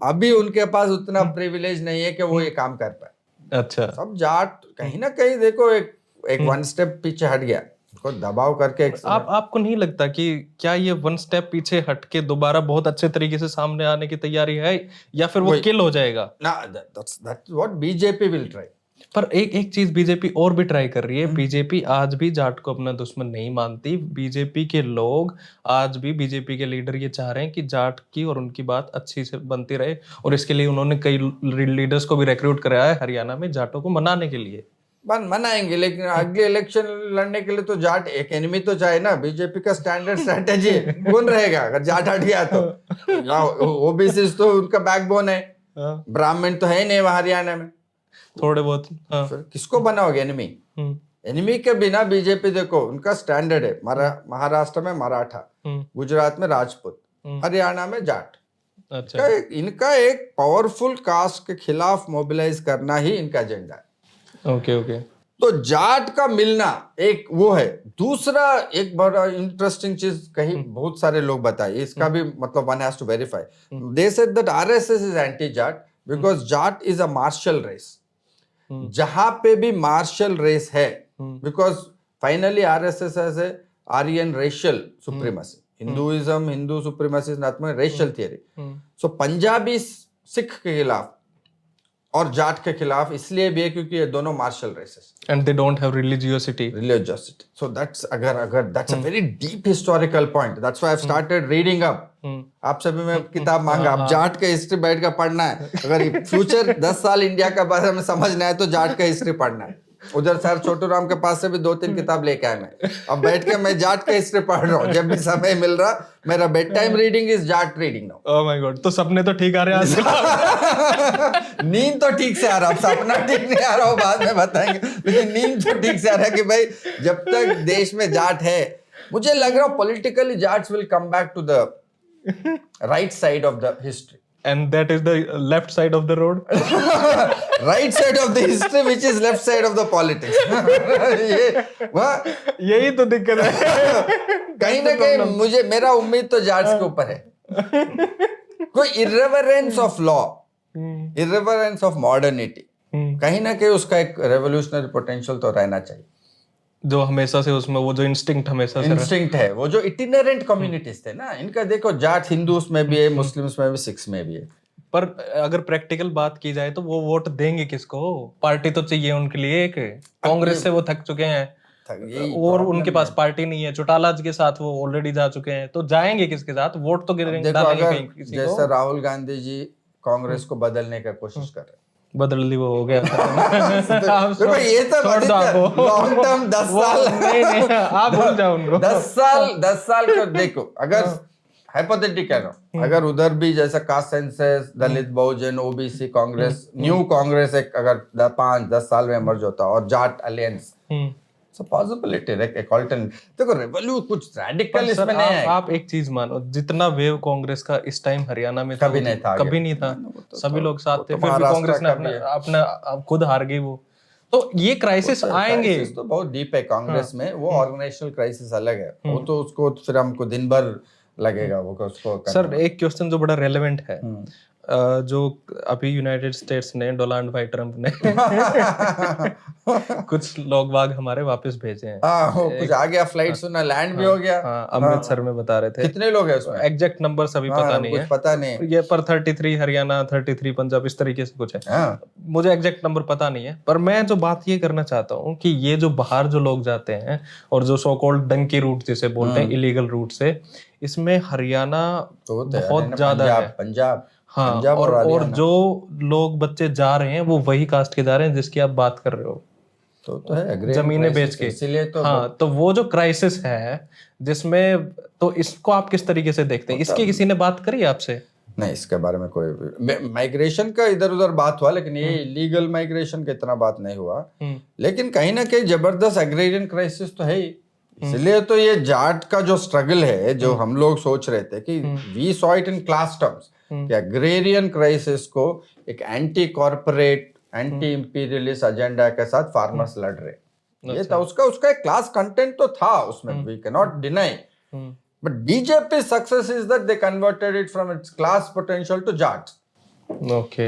अभी उनके पास उतना प्रिविलेज नहीं है कि वो ये काम कर पाए। अच्छा, सब जाट कहीं ना कहीं देखो एक वन स्टेप पीछे हट गया, को दबाव करके आपको नहीं लगता कि क्या ये वन स्टेप पीछे हट के दोबारा बहुत अच्छे तरीके से सामने आने की तैयारी है, या फिर वो किल हो जाएगा? ना, that's what BJP will try. पर एक चीज बीजेपी और भी ट्राई कर रही है। बीजेपी आज भी जाट को अपना दुश्मन नहीं मानती। बीजेपी के लोग आज भी, बीजेपी के लीडर ये चाह रहे हैं कि जाट की और उनकी बात अच्छी से बनती रहे, और इसके लिए उन्होंने कई लीडर्स को भी रिक्रूट कराया है हरियाणा में जाटों को मनाने के लिए। मनाएंगे, लेकिन अगले इलेक्शन लड़ने के लिए तो जाट एक एनिमी तो चाहिए ना। बीजेपी का स्टैंडर्ड स्ट्रेटेजी कौन रहेगा अगर जाट हट गया तो? ओबीसी तो उनका बैकबोन है, ब्राह्मण तो है नहीं वहां हरियाणा में, थोड़े बहुत। किसको बनाओगे एनिमी? एनिमी के बिना बीजेपी देखो उनका स्टैंडर्ड है, महाराष्ट्र में मराठा, गुजरात में राजपूत, हरियाणा में जाट। अच्छा, इनका एक पावरफुल कास्ट के खिलाफ मोबिलाइज करना ही इनका एजेंडा है। ओके। तो जाट का मिलना एक वो है। दूसरा एक बड़ा इंटरेस्टिंग चीज कहीं बहुत सारे लोग बताए, इसका भी मतलब one has to verify. They said that RSS is anti Jat because Jat is a martial race. जहां पे भी मार्शल रेस है, because finally RSS has a Aryan racial supremacy. Hinduism, Hindu supremacy is not racial theory. So Punjabi Sikh के खिलाफ और जाट के खिलाफ इसलिए भी है क्योंकि ये दोनों martial races, and they don't have religiosity. So that's अगर that's a very deep historical point. That's why I have started reading up. आपसे भी मैं किताब मांगा, अब जाट का हिस्ट्री बैठ कर पढ़ना है। अगर फ्यूचर 10 साल इंडिया का बारे में समझना है तो जाट का हिस्ट्री पढ़ना है। उधर सर छोटू राम के पास से भी 2-3 किताब लेके आए मैं। अब बैठ के मैं जाट का हिस्ट्री पढ़ रहा हूँ जब भी समय मिल रहा। मेरा bed time reading is Jat reading now. Oh my God, तो सपने तो ठीक आ रहे हैं आजकल। नींद तो ठीक से आ रहा, सपना ठीक नहीं आ रहा हो बाद में बताएंगे, लेकिन नींद तो ठीक से आ रहा है कि भाई जब तक देश में जाट है, मुझे लग रहा politically Jats will come back to the right side of the history. And that is the left side of the road. Right side of the history, which is left side of the politics. यही तो दिक्कत है। कहीं ना कहीं मेरा उम्मीद तो जाट्स के ऊपर है। कोई irreverence of law, irreverence of modernity, कहीं ना कहीं उसका एक revolutionary potential तो रहना चाहिए। जो हमेशा से उसमें वो जो इंस्टिंक्ट हमेशा से इंस्टिंक्ट है, वो जो इटिनरेंट कम्युनिटीज थे ना इनका, देखो जाट हिंदूस में भी है, मुस्लिम्स में भी, सिख्स में भी है। पर अगर प्रैक्टिकल बात की जाए तो वो वोट देंगे किसको? पार्टी तो चाहिए उनके लिए एक। कांग्रेस से वो थक चुके हैं और उनके पास पार्टी नहीं है। चौटाला जी के साथ वो ऑलरेडी जा चुके हैं, तो जाएंगे किसके साथ? वोट तो गिरेंगे, डालेंगे कहीं किसी को। जैसे राहुल गांधी जी कांग्रेस को बदलने का कोशिश कर रहे, बदल ली वो हो गया। देखो ये तो लॉन्ग टर्म 10 साल नहीं आप भूल जाओ उनको। 10 साल को देखो, अगर हाइपोथेटिकल कह रहा हूं, अगर उधर भी जैसा कास्ट सेंसस, दलित, बहुजन, ओबीसी, कांग्रेस, न्यू कांग्रेस एक अगर 5-10 साल में इमर्ज होता और जाट अलायंस, सो पॉसिबिलिटी एक अल्टरनेट। देखो रेवोल्यूशन कुछ रैडिकल इसमें नहीं है। आप एक चीज मानो, जितना वेव कांग्रेस का इस टाइम हरियाणा में कभी नहीं था, कभी नहीं था। सभी लोग साथ थे, फिर भी कांग्रेस ने अपना खुद हार गई वो। तो ये क्राइसिस आएंगे तो बहुत डीप है कांग्रेस में। वो ऑर्गेनाइजेशनल क्राइसिस अलग है, वो तो उसको फिर हमको दिन भर लगेगा वो उसको। सर एक क्वेश्चन जो बड़ा रेलेवेंट है, जो अभी यूनाइटेड स्टेट्स ने, डोनाल्ड भाई ट्रम्प ने कुछ लोग बाग हमारे वापस भेजे हैं। कुछ आ गया, फ्लाइट सुना, लैंड भी हो गया। अमृतसर में बता रहे थे। कितने लोग हैं उसमें? एग्जैक्ट नंबर सभी पता नहीं है, पता नहीं ये पर 33 हरियाणा, 33 पंजाब, इस तरीके से कुछ है। मुझे एग्जैक्ट नंबर पता नहीं है। पर मैं जो बात ये करना चाहता हूँ कि ये जो बाहर जो लोग जाते हैं और जो सो कॉल्ड डंकी रूट जिसे बोलते हैं, इलीगल रूट से, इसमें हरियाणा तो बहुत ज्यादा है। पंजाब, हाँ, और जो लोग बच्चे जा रहे हैं वो वही कास्ट के जा रहे हैं जिसकी आप बात कर रहे हो। तो है जमीनें बेच के, इसीलिए तो। हाँ, तो वो जो क्राइसिस है जिसमें, तो इसको आप किस तरीके से देखते हैं? इसकी किसी ने बात करी आपसे? नहीं, इसके बारे में कोई माइग्रेशन का इधर उधर बात हुआ, लेकिन ये इलीगल माइग्रेशन का इतना बात नहीं हुआ। लेकिन कहीं ना कहीं जबरदस्त एग्रेरियन क्राइसिस तो है ही, इसलिए तो ये जाट का जो स्ट्रगल है, जो हम लोग सोच रहे थे कि we saw it in class terms, कि एग्रेरियन क्राइसिस को एक anti corporate anti imperialist agenda के साथ फार्मर्स लड़ रहे, ये था उसका एक क्लास कंटेंट तो था उसमें, we can not deny. But BJP success is that they converted it from its class potential to Jat. Okay,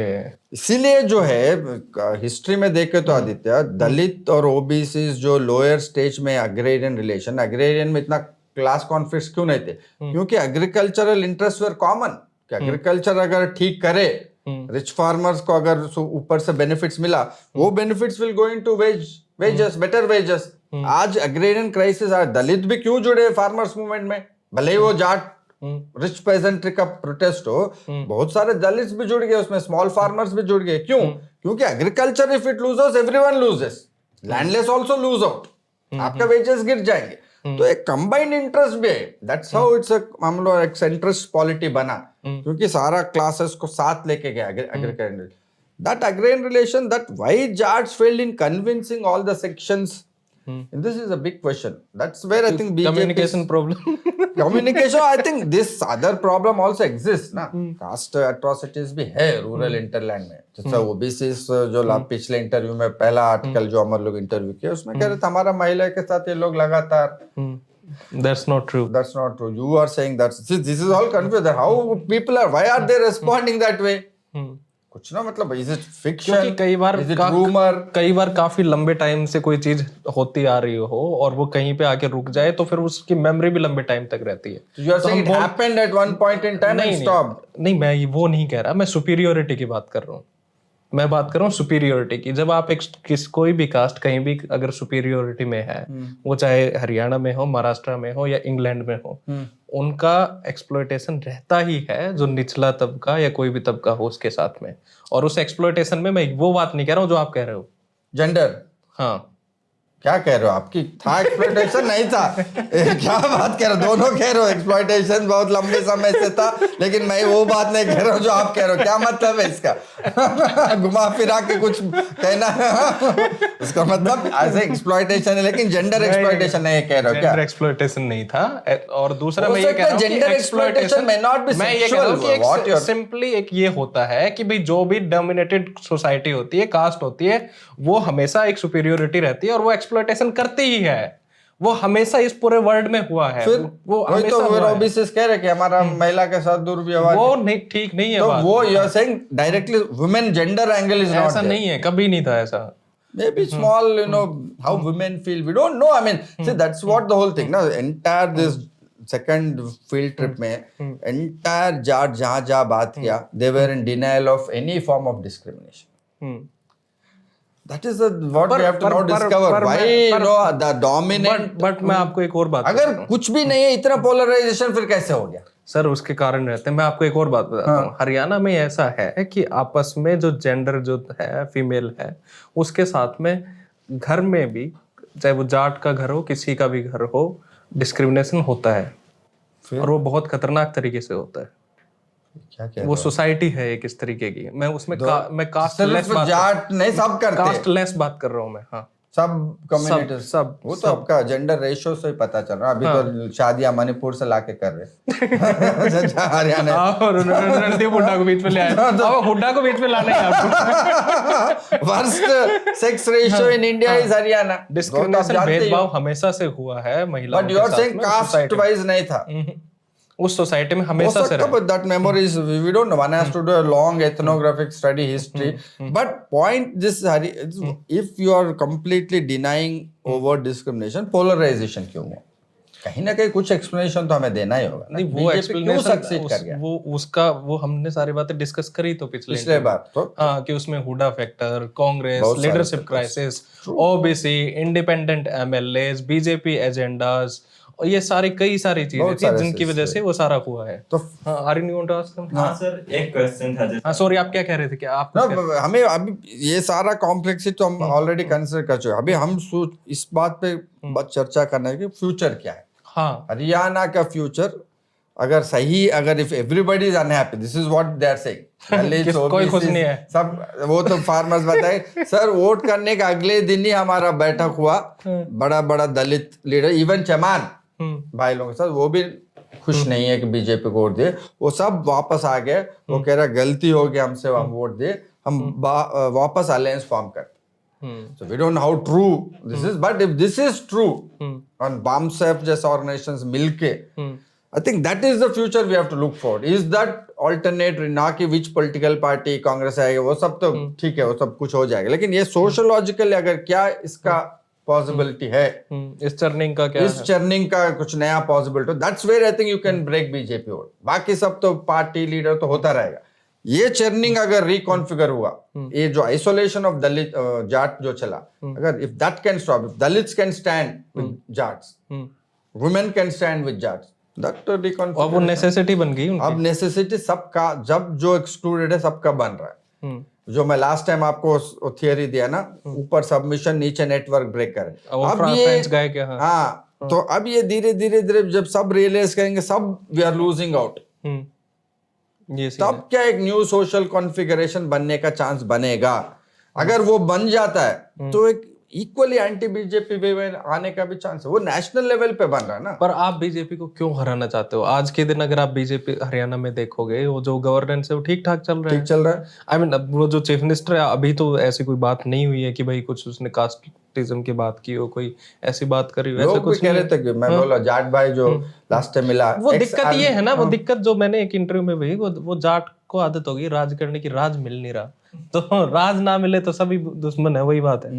इसीलिए जो है हिस्ट्री में देखे तो आदित्य, दलित और ओबीसी जो लोअर स्टेज में एग्रेरियन में इतना क्लास कॉन्फ्लिक्ट्स क्यों नहीं थे? क्योंकि एग्रीकल्चरल इंटरेस्ट वर कॉमन, कि एग्रीकल्चर अगर ठीक करे, रिच फार्मर्स को अगर ऊपर से बेनिफिट्स मिला, वो benefits will going to wages, better wages. आज एग्रेरियन क्राइसिस, आज दलित भी क्यों जुड़े फार्मर्स मूवमेंट में, भले ही वो जाट रिच पेजेंट्री का प्रोटेस्ट हो, बहुत सारे दलित्स भी जुड़ गए उसमें, स्मॉल फार्मर्स भी जुड़ गए। क्यों? क्योंकि agriculture if it loses, everyone loses, landless also lose out, आपका वेजेस गिर जाएंगे। तो एक कंबाइंड इंटरेस्ट भी है, दैट्स हाउ इट्स हम लोग एक इंटरेस्ट पॉलिटी बना, क्योंकि सारा क्लासेस को साथ लेके गया agriculture. That agrarian relation, that why Jats failed in convincing all the sections, and this is a big question. That's where I think BJP communication problem. communication, I think this other problem also exists ना, caste atrocities भी है rural इंटरलैंड में। जैसा OBC जो पिछले interview में पहला article जो अमर लोग इंटरव्यू किया, उसमें कह रहे थे हमारा महिला के साथ ये लोग लगातार। That's not true. That's not true. You are saying that this is all confused. How people are, why are they responding that way? कुछ ना, मतलब इज इट फिक्शन, क्योंकि कई बार काफी लंबे टाइम से कोई चीज होती आ रही हो और वो कहीं पे आके रुक जाए, तो फिर उसकी मेमोरी भी लंबे टाइम तक रहती है। You are saying it happened at one point in time and stopped. नहीं, मैं वो नहीं कह रहा, मैं सुपीरियोरिटी की बात कर रहा हूँ। मैं बात कर रहा हूँ सुपीरियोरिटी की। जब आप कोई भी कास्ट कहीं भी अगर सुपीरियोरिटी में है, वो चाहे हरियाणा में हो, महाराष्ट्र में हो या इंग्लैंड में हो, उनका एक्सप्लॉयटेशन रहता ही है, जो निचला तबका या कोई भी तबका हो उसके साथ में। और उस एक्सप्लॉयटेशन में मैं वो बात नहीं कह रहा हूँ जो आप कह रहे हो, जेंडर। हाँ, क्या कह रहे हो? आपकी था एक्सप्लॉयटेशन नहीं था? क्या बात कह रहे हो? दोनों कह रहे हो एक्सप्लॉयटेशन बहुत लंबे समय से था, लेकिन मैं वो बात नहीं कह रहा हूँ जो आप कह रहे हो। क्या मतलब है इसका? घुमा फिरा के कुछ कहना है इसका मतलब ऐसे एक्सप्लॉयटेशन है, लेकिन जेंडर एक्सप्लॉयटेशन नहीं कह रहे हो क्या? जेंडर एक्सप्लॉयटेशन नहीं था। और दूसरा मैं ये कह रहा हूँ gender exploitation may not be मैं ये कह रहा हूँ sexual, कि सिंपली एक ये होता है कि भाई जो भी डोमिनेटेड सोसाइटी होती है, कास्ट होती है, वो हमेशा एक सुपीरियोरिटी रहती है और वो एक्सप्लॉयटेशन करती ही है। वो हमेशा इस पूरे वर्ल्ड में हुआ है। फिर वो वही तो ओबीसी कह रहे कि हमारा महिला के साथ दुर्व्यवहार, वो नहीं, ठीक नहीं है तो बात। वो you are saying directly women gender angle is not, ऐसा नहीं है, कभी नहीं था ऐसा। maybe small, you know, how women feel, we don't know. I mean, see, that's what the whole thing, no, entire this second field trip में entire Jat जहाँ बात किया, they were in denial of any form of discrimination. That is what we have to now discover. Why, you know, the dominant. But मैं आपको एक और बात अगर कुछ भी नहीं है, इतना पोलराइजेशन फिर कैसे हो गया? सर, उसके कारण रहते हैं। मैं आपको एक और बात बताता हूँ। हरियाणा में ऐसा है कि आपस में जो जेंडर जो है, फीमेल है, उसके साथ में घर में भी, चाहे वो जाट का घर हो, किसी का भी घर हो, डिस्क्रिमिनेशन होता है। और वो बहुत खतरनाक तरीके से होता है। क्या वो सोसाइटी है एक इस तरीके की। मैं उसमें मैं कास्टलेस बात, जाट नहीं, सब करते हैं, कास्टलेस बात कर रहा हूँ मैं। हाँ, सब कम्युनिटी, सब वो तो आपका जेंडर रेशियो से ही पता चल रहा है। अभी तो शादियां मणिपुर से लाके कर रहे हरियाणा, और रणदीप हुड्डा को बीच में ले आए। अब हुड्डा को बीच में लाना है आपको। Worst sex ratio in India is Haryana. Discrimination, भेदभाव हमेशा से हुआ है महिलाओं के साथ में। But you are saying caste wise नहीं था उस सोसाइटी में हमेशा से रहा। But that memories, we don't know. One has to do a long ethnographic study, history. But point this, Hari, if you are completely denying over discrimination, polarization क्यों हुआ? कहीं ना कहीं कुछ एक्सप्लेनेशन तो हमें देना ही होगा। नहीं, वो एक्सप्लेनेशन सक्सीड कर गया, वो हमने सारी बातें डिस्कस करी तो पिछले बार तो, हाँ, कि उसमें Hooda factor, Congress, leadership crisis, OBC, independent MLAs, BJP agendas, और ये सारी कई सारी चीजें थी जिनकी वजह से वो सारा हुआ है। तो are you want to ask? हाँ सर, एक क्वेश्चन था। हाँ, सॉरी, आप क्या कह रहे थे? क्या आप हमें अभी ये सारा कॉम्प्लेक्सिटी तो हम ऑलरेडी कंसिडर कर चुके हैं। अभी हम इस बात पे चर्चा करना है कि फ्यूचर क्या है। हाँ, हरियाणा का फ्यूचर अगर सही, अगर if everybody is unhappy, this is what they are saying, कोई खुश नहीं है। सब वो तो फार्मर्स बताए सर, वोट करने के अगले दिन ही हमारा बैठक हुआ, बड़ा बड़ा दलित लीडर, इवन चमान भाई लोगों के साथ, वो भी खुश नहीं है कि बीजेपी को वोट दिए, वो सब वापस आ गए, वो कह रहा गलती हो गई हमसे, हम वोट दिए, हम वापस अलायंस फॉर्म करते। So we don't know how true this is, but if this is true, on BAMSEF जैसे organizations मिलके, I think that is the future we have to look for. Is that alternate, ना कि which political party Congress आएगा, वो सब तो ठीक है, वो सब कुछ हो जाएगा, लेकिन ये sociologically अगर क्या इसका पॉसिबिलिटी है, इस चर्निंग का क्या इस चर्निंग का कुछ नया possibility, that's where I think you can break BJP vote. बाकी सब तो पार्टी लीडर तो होता रहेगा, ये चर्निंग अगर रिकॉन्फिगर हुआ, ये जो आइसोलेशन ऑफ दलित जाट जो चला, अगर if that can stop, if Dalits can stand with Jats, women can stand with Jats, that reconfigure, अब वो नेसेसिटी बन गई उनकी। अब नेसेसिटी सबका, जब जो एक्सक्लूडेड है सबका बन रहा है। जो मैं लास्ट टाइम आपको थियरी दिया ना, ऊपर सबमिशन नीचे नेटवर्क ब्रेकर, अब ये हाँ, तो अब ये धीरे धीरे धीरे जब सब रियलाइज करेंगे, सब वी आर लूजिंग आउट, तब क्या एक न्यू सोशल कॉन्फ़िगरेशन बनने का चांस बनेगा। अगर वो बन जाता है तो एक इक्वली एंटी बीजेपी वेव आने का भी चांस है, वो नेशनल लेवल पे बन रहा है ना। पर आप बीजेपी को क्यों हराना चाहते हो? आज के दिन अगर आप बीजेपी हरियाणा में देखोगे, वो जो गवर्नेंस है वो ठीक ठाक चल रहा है, ठीक चल रहा है। आई मीन वो जो चीफ मिनिस्टर है, अभी तो ऐसी कोई बात नहीं हुई है कि भाई कुछ उसने कास्टिज्म की बात की हो, कोई ऐसी बात करी हो, ऐसा कुछ कह रहे थे कि मैं बोला जाट भाई जो लास्ट टाइम मिला, वो दिक्कत ये है ना, वो दिक्कत जो मैंने एक इंटरव्यू में भी, वो जाट को आदत होगी राज करने की, राज मिल नहीं रहा, तो राज ना मिले तो सभी दुश्मन है, वही बात है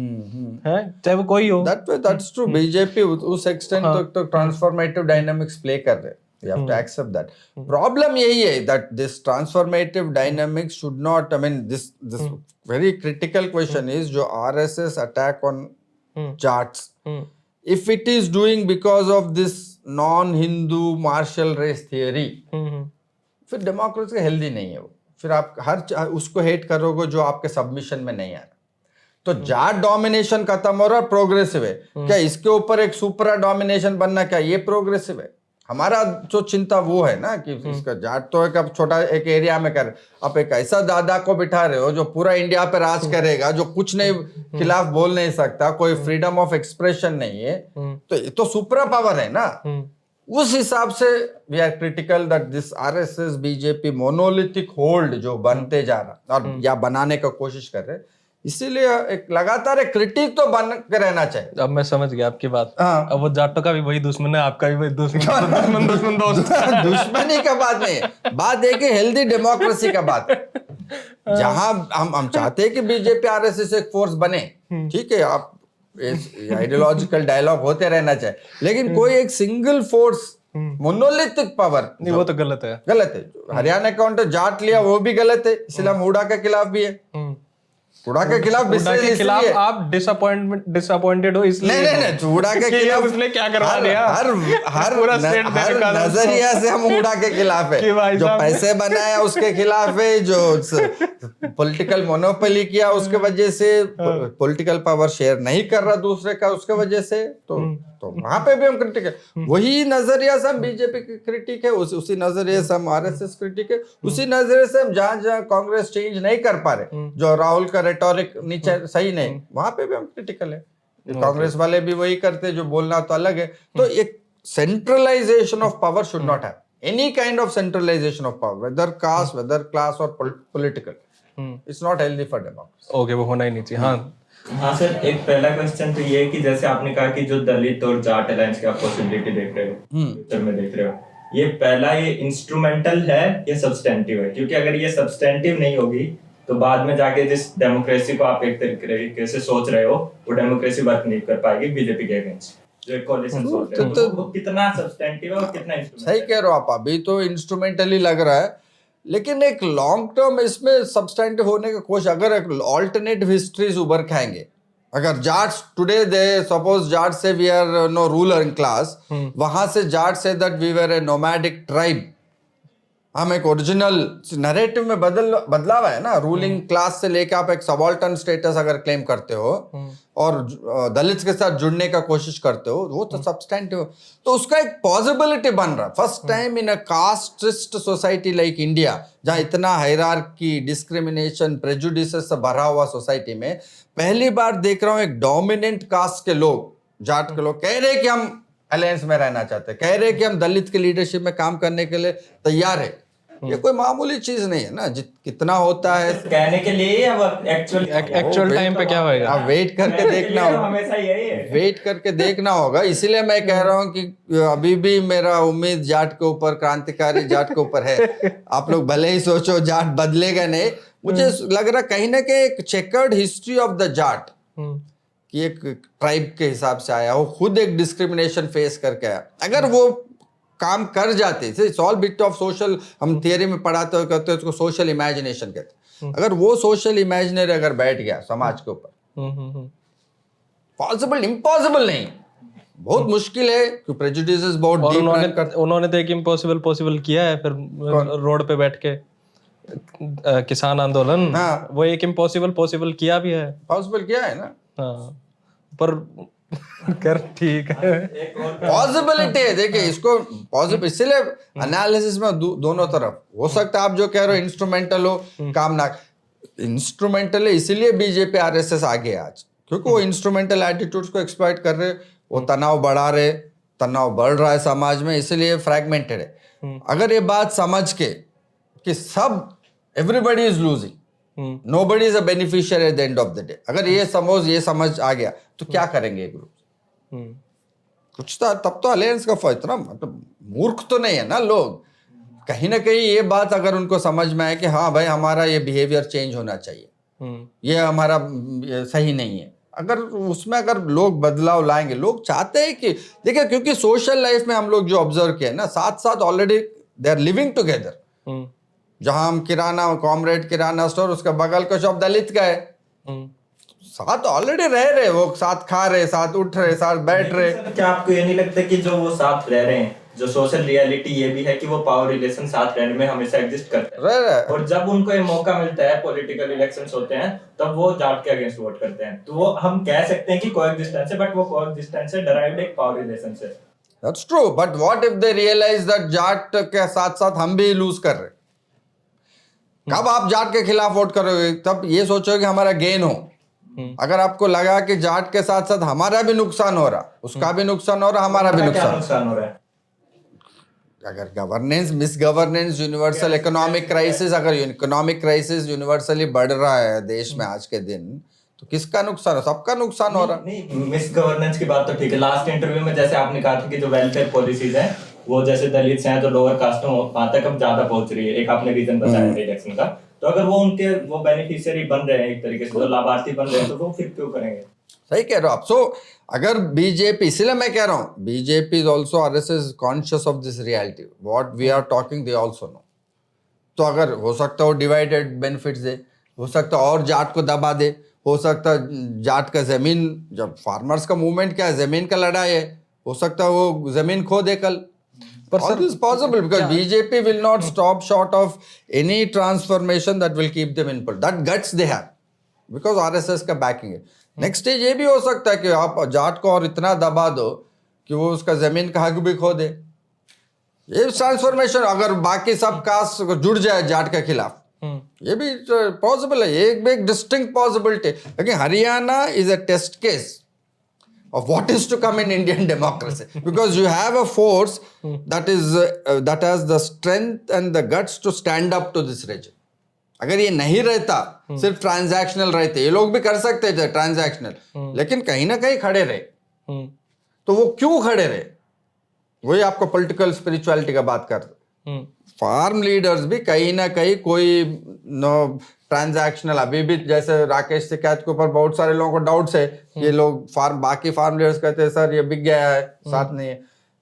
चाहे वो कोई हो। That's true. बीजेपी उस एक्सटेंट तक तो ट्रांसफॉर्मेटिव डायनामिक्स प्ले कर रहे हैं, you have to accept that. Problem यही है that this transformative dynamics should not, I mean this very critical question is जो RSS attack on Jats, if it is doing because of this non-Hindu martial race theory, फिर democracy healthy नहीं है वो, फिर आप हर उसको हेट करोगे जो आपके सबमिशन में नहीं आ रहा। तो जाट डोमिनेशन खत्म हो रहा, प्रोग्रेसिव है क्या, इसके ऊपर एक सुपरा डोमिनेशन बनना, क्या ये प्रोग्रेसिव है? हमारा जो चिंता वो है ना कि इसका जाट तो एक अब छोटा एक एरिया में कर, आप एक ऐसा दादा को बिठा रहे हो जो पूरा इंडिया पे राज करेगा, जो कुछ नहीं खिलाफ बोल नहीं सकता, कोई फ्रीडम ऑफ एक्सप्रेशन नहीं है, तो ये तो सुपरा पावर है ना। उस हिसाब से we are critical that this RSS BJP monolithic hold जो बनते जा रहा और या बनाने का कोशिश कर रहे, इसीलिए एक लगातार एक क्रिटिक तो बन के रहना चाहिए। अब मैं समझ गया आपकी बात। अब वो जाटों का भी वही दुश्मन है, आपका भी वही दुश्मन, दुश्मन दोस्त। दुश्मनी का बात नहीं है, बात है कि हेल्दी डेमोक्रेसी का बात है, जहां हम चाहते हैं कि बीजेपी आरएसएस एक फोर्स बने, ठीक है, आप आइडियोलॉजिकल डायलॉग होते रहना चाहिए, लेकिन कोई एक सिंगल फोर्स मोनोलिथिक पावर नहीं, वो तो गलत है, गलत है। हरियाणा काउंटर जाट लिया वो भी गलत है, इसलिए हम हुडा के खिलाफ भी है, हुडा के खिलाफ आप डिसअपॉइंटेड हो इसलिए। नहीं हुडा के खिलाफ उसने क्या करवा दिया, हर नजरिया से हम हुडा के खिलाफ है, जो पैसे बनाया उसके खिलाफ है, जो पॉलिटिकल मोनोपोली किया उसके वजह से, पॉलिटिकल पावर शेयर नहीं कर रहा दूसरे का उसके वजह से, तो वहां पे भी हम क्रिटिक है। वही नजरिया से हम बीजेपी की क्रिटिक है, उसी नजरिए से हम आरएसएस क्रिटिक है, उसी नजरिए से हम जहां जहां कांग्रेस चेंज नहीं कर पा रहे, जो राहुल का रेटोरिक नीचे सही नहीं, वहां पे भी हम क्रिटिकल है। कांग्रेस वाले भी वही करते, जो बोलना तो अलग है। तो एक centralisation of power should not have any kind of centralisation of power, whether caste, whether class और political, it's not healthy for democracy. Okay, वो होना ही नहीं चाहिए। हाँ सर, एक पहला क्वेश्चन तो ये है कि जैसे आपने कहा कि जो दलित और जाट अलायंस की आप पॉसिबिलिटी देख रहे हो, उत्तर में देख रहे हो, ये पहला ये इंस्ट्रूमेंटल है या सब्सटेंटिव है? क्योंकि अगर ये सब्सटेंटिव नहीं होगी तो बाद में जाके जिस डेमोक्रेसी को आप एक तरीके से सोच रहे हो, वो डेमोक्रेसी वर्क नहीं कर पाएगी बीजेपी के अगेंस्ट, जो एक कोalition सोच रहे हो, वो कितना सब्सटेंटिव है और कितना इंस्ट्रूमेंटल? सही कह रहे हो आप, अभी तो इंस्ट्रूमेंटली लग रहा है, लेकिन एक लॉन्ग टर्म इसमें सब्सटेंटिव होने का कोशिश, अगर एक ऑल्टरनेटिव हिस्ट्रीज उभर के आएंगे, अगर Jats today they suppose Jat से we are no ruler in class, वहां से जाट से that we were a nomadic tribe, हम एक ओरिजिनल नरेटिव में बदलाव है ना, रूलिंग क्लास से लेके आप एक सबॉल्टर्न स्टेटस अगर क्लेम करते हो और दलित के साथ जुड़ने का कोशिश करते हो, वो तो सब्सटेंटिव, तो उसका एक पॉसिबिलिटी बन रहा। First time in a casteist society like India, जहां इतना हायरार्की, डिस्क्रिमिनेशन, प्रेजुडिसेस से भरा हुआ सोसाइटी में पहली बार देख रहा हूं एक डोमिनेंट कास्ट के लोग, जाट के लोग कह रहे हैं कि हम अलायंस में रहना चाहते हैं, कह रहे हैं कि हम दलित की लीडरशिप में काम करने के लिए तैयार है। ये कोई मामूली चीज नहीं है ना, कितना होता है कहने के लिए अब एक्चुअल टाइम पे क्या होएगा, आप वेट करके देखना होगा, हमेशा यही है। वेट करके देखना होगा। इसीलिए मैं कह रहा हूँ कि अभी भी मेरा उम्मीद जाट के ऊपर, क्रांतिकारी जाट के ऊपर है। आप लोग भले ही सोचो जाट बदलेगा नहीं, मुझे लग रहा कहीं ना कहीं एक chequered history of the Jat कि एक ट्राइब के हिसाब से आया हो, खुद एक डिस्क्रिमिनेशन फेस करके आया। अगर वो काम कर जाते, it's all bit of social, हम थियरी में पढ़ाते हो कहते हैं उसको सोशल इमेजिनेशन कहते हैं। अगर वो सोशल इमेजिनरी अगर बैठ गया समाज के ऊपर, पॉसिबल, इम्पॉसिबल नहीं, बहुत मुश्किल है कि प्रेजुडिसेस बहुत और डीप। उन्होंने तो एक इम्पॉसिबल पॉसिबल किया है, फिर रोड पे बैठ के किसान आंदोलन, हाँ। वो एक इम्पॉसिबल पॉसिबल किया भी है। पॉसिबल किया है ना, हाँ, पर कर ठीक है, पॉसिबिलिटी है। देखिए इसको पॉसिबल, इसलिए एनालिसिस में दोनों तरफ हो सकता है। आप जो कह रहे हो इंस्ट्रूमेंटल हो, काम ना इंस्ट्रूमेंटल है, इसीलिए बीजेपी आरएसएस आगे आज, क्योंकि वो इंस्ट्रूमेंटल एटीट्यूड्स को एक्सप्लॉइट कर रहे, वो तनाव बढ़ा रहे, तनाव बढ़ रहा है समाज में, इसलिए फ्रैगमेंटेड है। अगर ये बात समझ के कि सब everybody is losing, nobody is a beneficiary at the end of the day, अगर ये समझ आ गया तो क्या करेंगे ग्रुप कुछ तो, तब तो अलायंस का इतना मतलब मूर्ख तो नहीं है ना लोग। कहीं ना कहीं ये बात अगर उनको समझ में आए कि हाँ भाई हमारा ये बिहेवियर चेंज होना चाहिए, ये हमारा सही नहीं है, अगर उसमें अगर लोग बदलाव लाएंगे, लोग चाहते हैं कि देखिए, क्योंकि सोशल लाइफ में हम लोग जो ऑब्जर्व किया ना, साथ साथ already they are living together. जहां हम किराना, कॉमरेड किराना स्टोर, उसका बगल का शॉप दलित का है, साथ ऑलरेडी रह रहे, वो साथ खा रहे, साथ उठ रहे, साथ बैठ रहे। क्या आपको ये नहीं लगता कि जो वो साथ रह रहे हैं, जो सोशल रियलिटी ये भी है कि वो पावर रिलेशन साथ रहने में हमेशा एग्जिस्ट करते हैं, रह रहे और जब उनको ये मौका मिलता है, पॉलिटिकल इलेक्शंस होते हैं, तब वो जाट के अगेंस्ट वोट करते हैं। तो वो हम कह सकते हैं कि कोएग्जिस्टेंस है, बट वो कोएग्जिस्टेंस है डराइव्ड एक पावर रिलेशन से। That's true, but what if they realise that Jat के साथ साथ हम भी लूज कर रहे। कब आप जाट के खिलाफ वोट करोगे, तब ये सोचोगे कि हमारा गेन हो। अगर आपको लगा कि जाट के साथ साथ हमारा भी नुकसान हो रहा, उसका भी नुकसान हो रहा, हमारा भी नुकसान हो रहा है, अगर governance, miss governance, universal economic crisis, अगर इकोनॉमिक क्राइसिस यूनिवर्सली बढ़ रहा है देश में आज के दिन, तो किसका नुकसान है? सबका नुकसान हो रहा। नहीं, मिस गवर्नेंस की बात तो ठीक है। लास्ट इंटरव्यू में जैसे आपने कहा था कि जो वेलफेयर पॉलिसीज हैं, वो जैसे दलित हैं, जो लोअर कास्ट में वहां तक अब ज्यादा पहुंच रही है, एक आपने रीजन बताया इलेक्शन का, तो अगर वो उनके वो बेनिफिशियरी बन रहे हैं, एक तरीके से जो लाभार्थी बन रहे हैं, तो वो फिर क्यों करेंगे? सही कह रहे हो आप। सो अगर बीजेपी, इसलिए मैं कह रहा हूँ BJP is also RSS conscious of this reality, what we are talking they also know. तो अगर हो सकता है वो डिवाइडेड बेनिफिट्स दे, हो सकता है और जाट को दबा दे, हो सकता है जाट का जमीन, जब फार्मर्स का मूवमेंट क्या है, जमीन का लड़ाई है, हो सकता है वो जमीन खो दे कल। But all this is possible because BJP will not stop short of any transformation that will keep them in power. That guts they have because RSS का backing है। नेक्स्ट स्टेज ये भी हो सकता है कि आप जाट को और इतना दबा दो कि वो उसका जमीन का हक भी खो दे। ये ट्रांसफॉर्मेशन अगर बाकी सब कास्ट जुड़ जाए जाट के खिलाफ, ये भी पॉसिबल है, ये एक डिस्टिंक्ट पॉसिबिलिटी। लेकिन Haryana is a test case of what is to come in Indian democracy, because you have a force that is that has the strength and the guts to stand up to this region. अगर ये नहीं रहता, सिर्फ transactional रहते, ये लोग भी कर सकते थे ट्रांजैक्शनल, लेकिन कहीं ना कहीं खड़े रहे। तो वो क्यों खड़े रहे? वही आपको पॉलिटिकल स्पिरिचुअलिटी का बात कर, फार्म लीडर्स भी कहीं ना कहीं कोई ट्रांजैक्शनल, अभी भी जैसे राकेश टिकैत के ऊपर बहुत सारे लोगों को डाउट्स है, ये लोग बाकी फार्म लीडर्स कहते हैं सर ये बिक गया है, साथ नहीं है।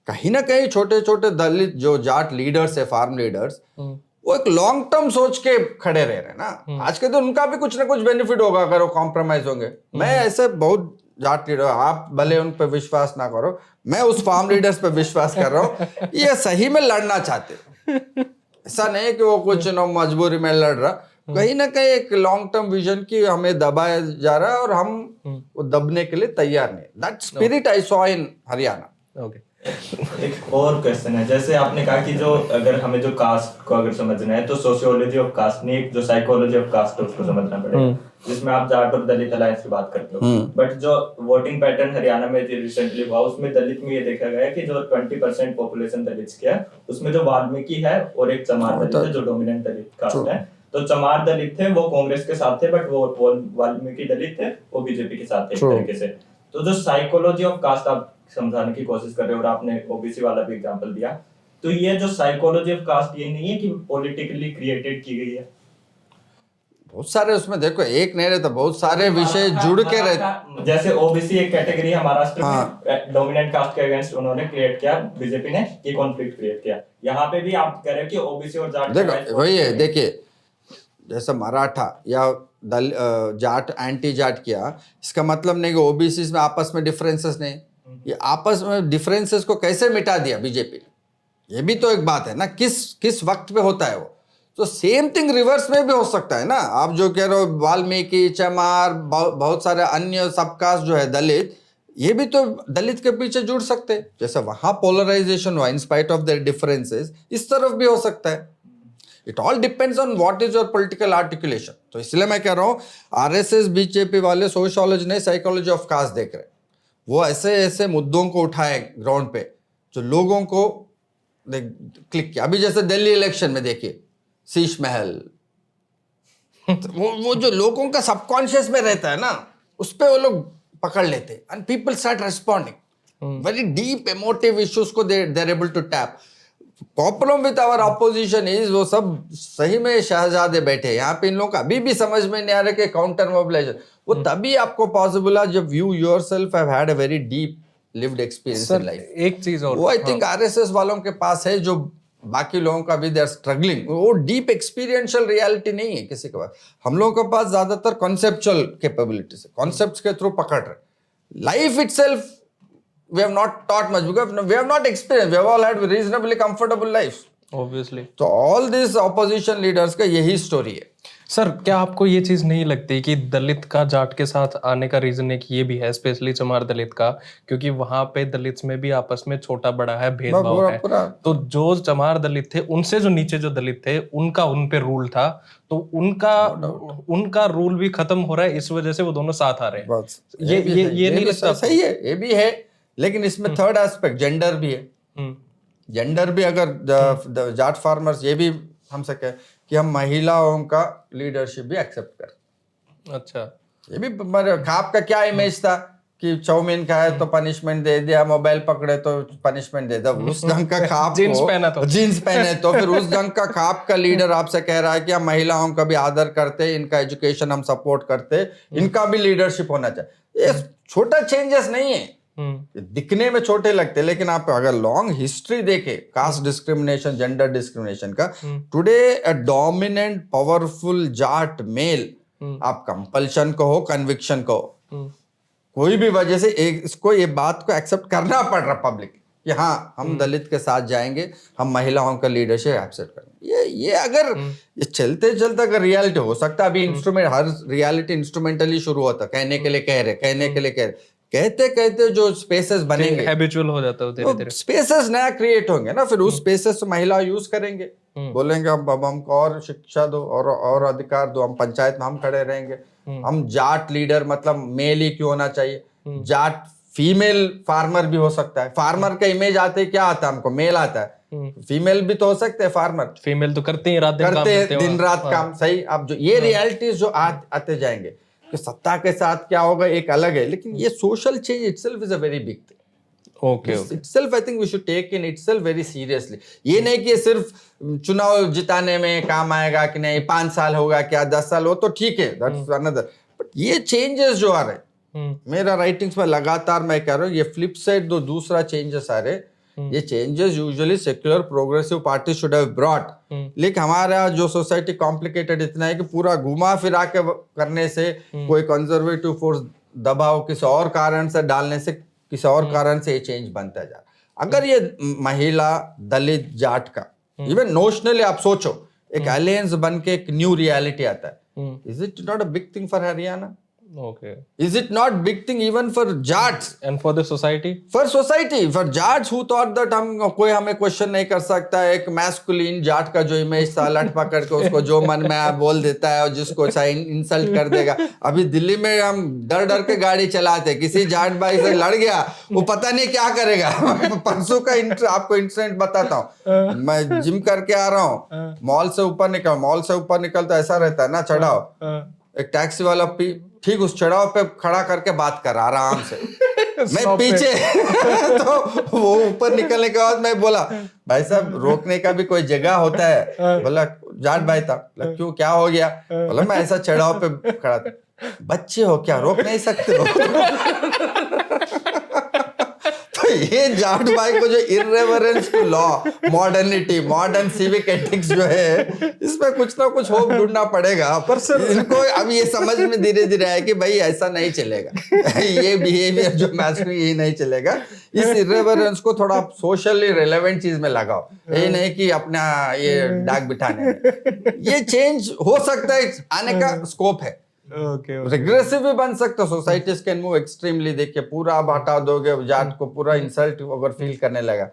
कहीं ना कहीं छोटे छोटे दलित जो जाट लीडर्स है, फार्म लीडर्स, वो एक लॉन्ग टर्म सोच के खड़े रह रहे हैं ना। आज के दिन उनका भी कुछ ना कुछ बेनिफिट होगा अगर वो कॉम्प्रोमाइज होंगे। मैं ऐसे बहुत जाट लीडर, आप भले उन पर विश्वास ना करो, मैं उस फार्म लीडर्स पे विश्वास कर रहा हूँ, ये सही में लड़ना चाहते, ऐसा नहीं है कि वो कुछ ना मजबूरी में लड़ रहा, कहीं ना कहीं एक लॉन्ग टर्म विजन की हमें दबाया जा रहा है और हम वो दबने के लिए तैयार नहीं। That spirit I saw in Haryana. Okay. एक और क्वेश्चन है, जैसे आपने कहा कि जो अगर हमें जो कास्ट को अगर समझना है तो सोशियोलॉजी ऑफ कास्ट नहीं, एक जो साइकोलॉजी ऑफ कास्ट है उसको समझना पड़ेगा, जिसमें आप जाट और दलित अलायंस की बात करते हो। बट जो वोटिंग पैटर्न हरियाणा में रिसेंटली हुआ उसमें दलित में ये देखा गया है कि जो 20% पॉपुलेशन दलित की है उसमें जो वाल्मीकि है और एक चमार दलित है जो डोमिनेंट दलित कास्ट है। तो चमार दलित थे वो कांग्रेस के साथ थे, बट वो वाल्मीकि दलित थे वो बीजेपी के साथ थे एक तरीके से। तो जो साइकोलॉजी ऑफ कास्ट आप समझाने की कोशिश कर रहे हो और आपने ओबीसी वाला भी एग्जांपल दिया, तो ये जो साइकोलॉजी ऑफ कास्ट ये नहीं है कि पॉलिटिकली क्रिएटेड की गई है? बहुत सारे उसमें देखो, एक नहीं रहता, बहुत सारे विषय जुड़ के रहते। जैसे ओबीसी एक कैटेगरी है महाराष्ट्र में, डोमिनेंट कास्ट के अगेंस्ट उन्होंने क्रिएट किया, बीजेपी ने ये कॉन्फ्लिक्ट क्रिएट किया। यहाँ पे भी आप कह रहे हो कि ओबीसी और जाट देखो वही है, देखिए जैसे मराठा या जाट एंटी जाट किया, इसका मतलब नहीं कि ओबीसी में आपस में डिफरेंसेस नहीं, ये आपस में डिफरेंसेस को कैसे मिटा दिया बीजेपी ने, ये भी तो एक बात है ना, किस वक्त पे होता है वो। तो सेम थिंग रिवर्स में भी हो सकता है ना। आप जो कह रहे हो वाल्मीकि, चमार, बहुत सारे अन्य सबकास्ट जो है दलित, ये भी तो दलित के पीछे जुड़ सकते हैं। जैसे वहां पोलराइजेशन हुआ in spite of their differences, इस तरफ भी हो सकता है। It all depends on what is your political articulation. तो इसलिए मैं कह रहा हूँ आरएसएस बीजेपी वाले सोशियोलॉजी नहीं साइकोलॉजी ऑफ कास्ट देख रहे हैं। वो ऐसे ऐसे मुद्दों को उठाए ग्राउंड पे जो लोगों को क्लिक किया। अभी जैसे दिल्ली इलेक्शन में देखिए शीश महल, तो वो जो लोगों का सबकॉन्शियस में रहता है ना, उस पे वो लोग पकड़ लेते हैं and people start responding. Very deep emotive issues को they are able to tap. Problem with our opposition is वो सब सही में शहजादे बैठे यहाँ पे, इन लोगों का अभी भी समझ में नहीं आ रहा कि काउंटर मोबिलाइजेशन वो तभी आपको पॉसिबल है जब you yourself have had a very deep lived experience in life. एक चीज और, वो आई थिंक आरएसएस वालों के पास है जो बाकी लोगों का भी दे आर स्ट्रगलिंग। वो डीप एक्सपीरियंशियल रियलिटी नहीं है किसी के पास। हम लोगों के पास ज्यादातर कॉन्सेप्चुअल कैपेबिलिटीज है, कॉन्सेप्ट्स के थ्रू पकड़ रहे। Life itself we have not taught much because we have not experienced. We have all had reasonably comfortable lives. Obviously. तो all these opposition leaders का यही स्टोरी है। सर क्या आपको ये चीज नहीं लगती कि दलित का जाट के साथ आने का रीजन एक ये भी है, स्पेशली चमार दलित का, क्योंकि वहां पे दलित में भी आपस में छोटा बड़ा है, भेदभाव है। तो जो चमार दलित थे उनसे जो नीचे जो दलित थे उनका उन पे रूल था, तो उनका रूल भी खत्म हो रहा है, इस वजह से वो दोनों साथ आ रहे हैं। ये नहीं लगता? सही है, ये भी है, लेकिन इसमें थर्ड एस्पेक्ट जेंडर भी है। जेंडर भी अगर जाट फार्मर्स ये भी हमसे कहे कि हम महिलाओं का लीडरशिप भी एक्सेप्ट कर। अच्छा, ये भी खाप का क्या इमेज था कि चाउमीन खाए तो पनिशमेंट दे दिया, मोबाइल पकड़े तो पनिशमेंट दे दिया। उस ढंग का खाप जीन्स पहने तो फिर उस ढंग का खाप का लीडर आपसे कह रहा है कि हम महिलाओं का भी आदर करते, इनका एजुकेशन हम सपोर्ट करते, इनका भी लीडरशिप होना चाहिए। ये छोटा चेंजेस नहीं है, दिखने में छोटे लगते, लेकिन आप अगर लॉन्ग हिस्ट्री देखे कास्ट डिस्क्रिमिनेशन, जेंडर डिस्क्रिमिनेशन का, today a dominant powerful Jat male, आप कंपल्शन को हो, कन्विक्शन को हो, कोई भी वजह से इसको ये बात को एक्सेप्ट करना पड़ रहा पब्लिक कि हाँ हम दलित के साथ जाएंगे, हम महिलाओं का लीडरशिप एक्सेप्ट करेंगे। ये अगर ये चलते चलते अगर रियलिटी हो सकता है, अभी इंस्ट्रूमेंट हर रियलिटी इंस्ट्रूमेंटली शुरू होता, कहने के लिए कह रहे, कहने के लिए कह रहे, कहते कहते जो स्पेसेस बनेंगे, हैबिचुअल हो जाता है धीरे धीरे, स्पेसेस नया क्रिएट होंगे ना, फिर उस स्पेसेस महिला यूज करेंगे, बोलेंगे अब हमको और शिक्षा दो और अधिकार दो, हम पंचायत में हम खड़े रहेंगे, हम जाट लीडर मतलब मेल ही क्यों होना चाहिए, जाट फीमेल फार्मर भी हो सकता है। फार्मर का इमेज आते क्या आता है हमको, मेल आता है, फीमेल भी तो हो सकते हैं फार्मर, फीमेल तो करते हैं दिन रात काम। सही, अब जो ये रियलिटीज जो आते जाएंगे कि सत्ता के साथ क्या होगा एक अलग है, लेकिन ये social change itself is a very big thing. Okay, itself I think we should take in itself very seriously. ये नहीं कि सिर्फ चुनाव जिताने में काम आएगा कि नहीं, 5 साल होगा क्या, 10 साल हो तो ठीक है, दैट्स अनदर, बट ये चेंजेस जो आ रहे, मेरा राइटिंग्स में लगातार मैं कह रहा हूँ, ये फ्लिप साइड दो दूसरा चेंजेस आ रहे, ये changes usually secular progressive party should have brought, लेकिन हमारा जो सोसाइटी कॉम्प्लिकेटेड इतना है कि पूरा घुमा फिरा के करने से, कोई कंजर्वेटिव फोर्स दबाव किसी और कारण से डालने से, किसी और कारण से ये चेंज बनता जा। अगर ये महिला, दलित, जाट का इवन नोशनली आप सोचो, एक अलायंस बन के एक न्यू रियलिटी आता है, is it not a big thing for Haryana? Okay. Is it not big thing even for Jats? And for the society? For society, for Jats who thought that हम कोई हमें क्वेश्चन नहीं कर सकता, एक मैस्कुलिन जाट का जो इमेज था, लट पकड़ के उसको जो मन में आया बोल देता है और जिसको चाहे इंसल्ट कर देगा। अभी दिल्ली में हम डर डर के गाड़ी चलाते, किसी जाट भाई से लड़ गया, वो पता नहीं क्या करेगा। परसों का आपको इंसिडेंट बताता हूँ, मैं जिम करके आ रहा हूँ, मॉल से ऊपर निकलता ऐसा रहता है ना, चढ़ाओ, एक टैक्सी वाला ठीक उस चढ़ाव पे खड़ा करके बात कर रहा आराम से, मैं पीछे। तो वो ऊपर निकलने के बाद मैं बोला, भाई साहब रोकने का भी कोई जगह होता है? बोला जाट भाई था। बोला क्यों, क्या हो गया? बोला मैं ऐसा चढ़ाव पे खड़ा था। बच्चे हो क्या, रोक नहीं सकते हो? तो ये जाट भाई को जो irreverence to law, modernity, modern civic ethics जो है, इसमें कुछ ना कुछ होप ढूंढना पड़ेगा। पर सर इनको अब ये समझ में धीरे धीरे आया कि भाई ऐसा नहीं चलेगा, ये बिहेवियर जो मैच में ये नहीं चलेगा। इस इर्रेवरेंस को थोड़ा सोशली रिलेवेंट चीज में लगाओ, ये नहीं कि अपना ये डाक बिठाने में। ये चेंज हो सकता है, आने का स्कोप है। रिग्रेसिव भी बन सकता, सोसाइटीज कैन मूव एक्सट्रीमली। देखिए पूरा आप हटा दोगे जाट को, पूरा इंसल्ट अगर फील करने लगा,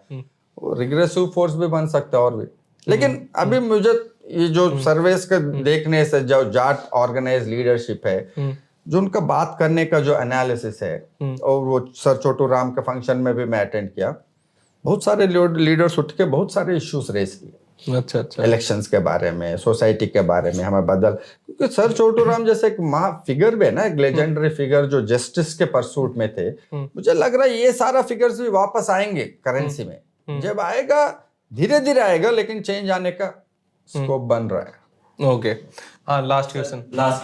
रिग्रेसिव फोर्स भी बन सकता है और भी। लेकिन अभी मुझे ये जो सर्वेस के देखने से जो जाट ऑर्गेनाइज लीडरशिप है, जो उनका बात करने का जो एनालिसिस है, और वो सर छोटू राम के फंक्शन में भी मैं अटेंड किया, बहुत सारे लीडर्स उठ के बहुत सारे इश्यूज रेस किए। अच्छा अच्छा, इलेक्शंस के बारे में, सोसाइटी के बारे में, हमें बदल, क्योंकि सर छोटू राम जैसे एक महा फिगर भी है ना, एक लेजेंडरी फिगर जो जस्टिस के परसूट में थे, मुझे लग रहा है ये सारा फिगर्स भी वापस आएंगे करेंसी में। जब आएगा धीरे धीरे आएगा, लेकिन चेंज आने का स्कोप बन रहा है। ओके हाँ, लास्ट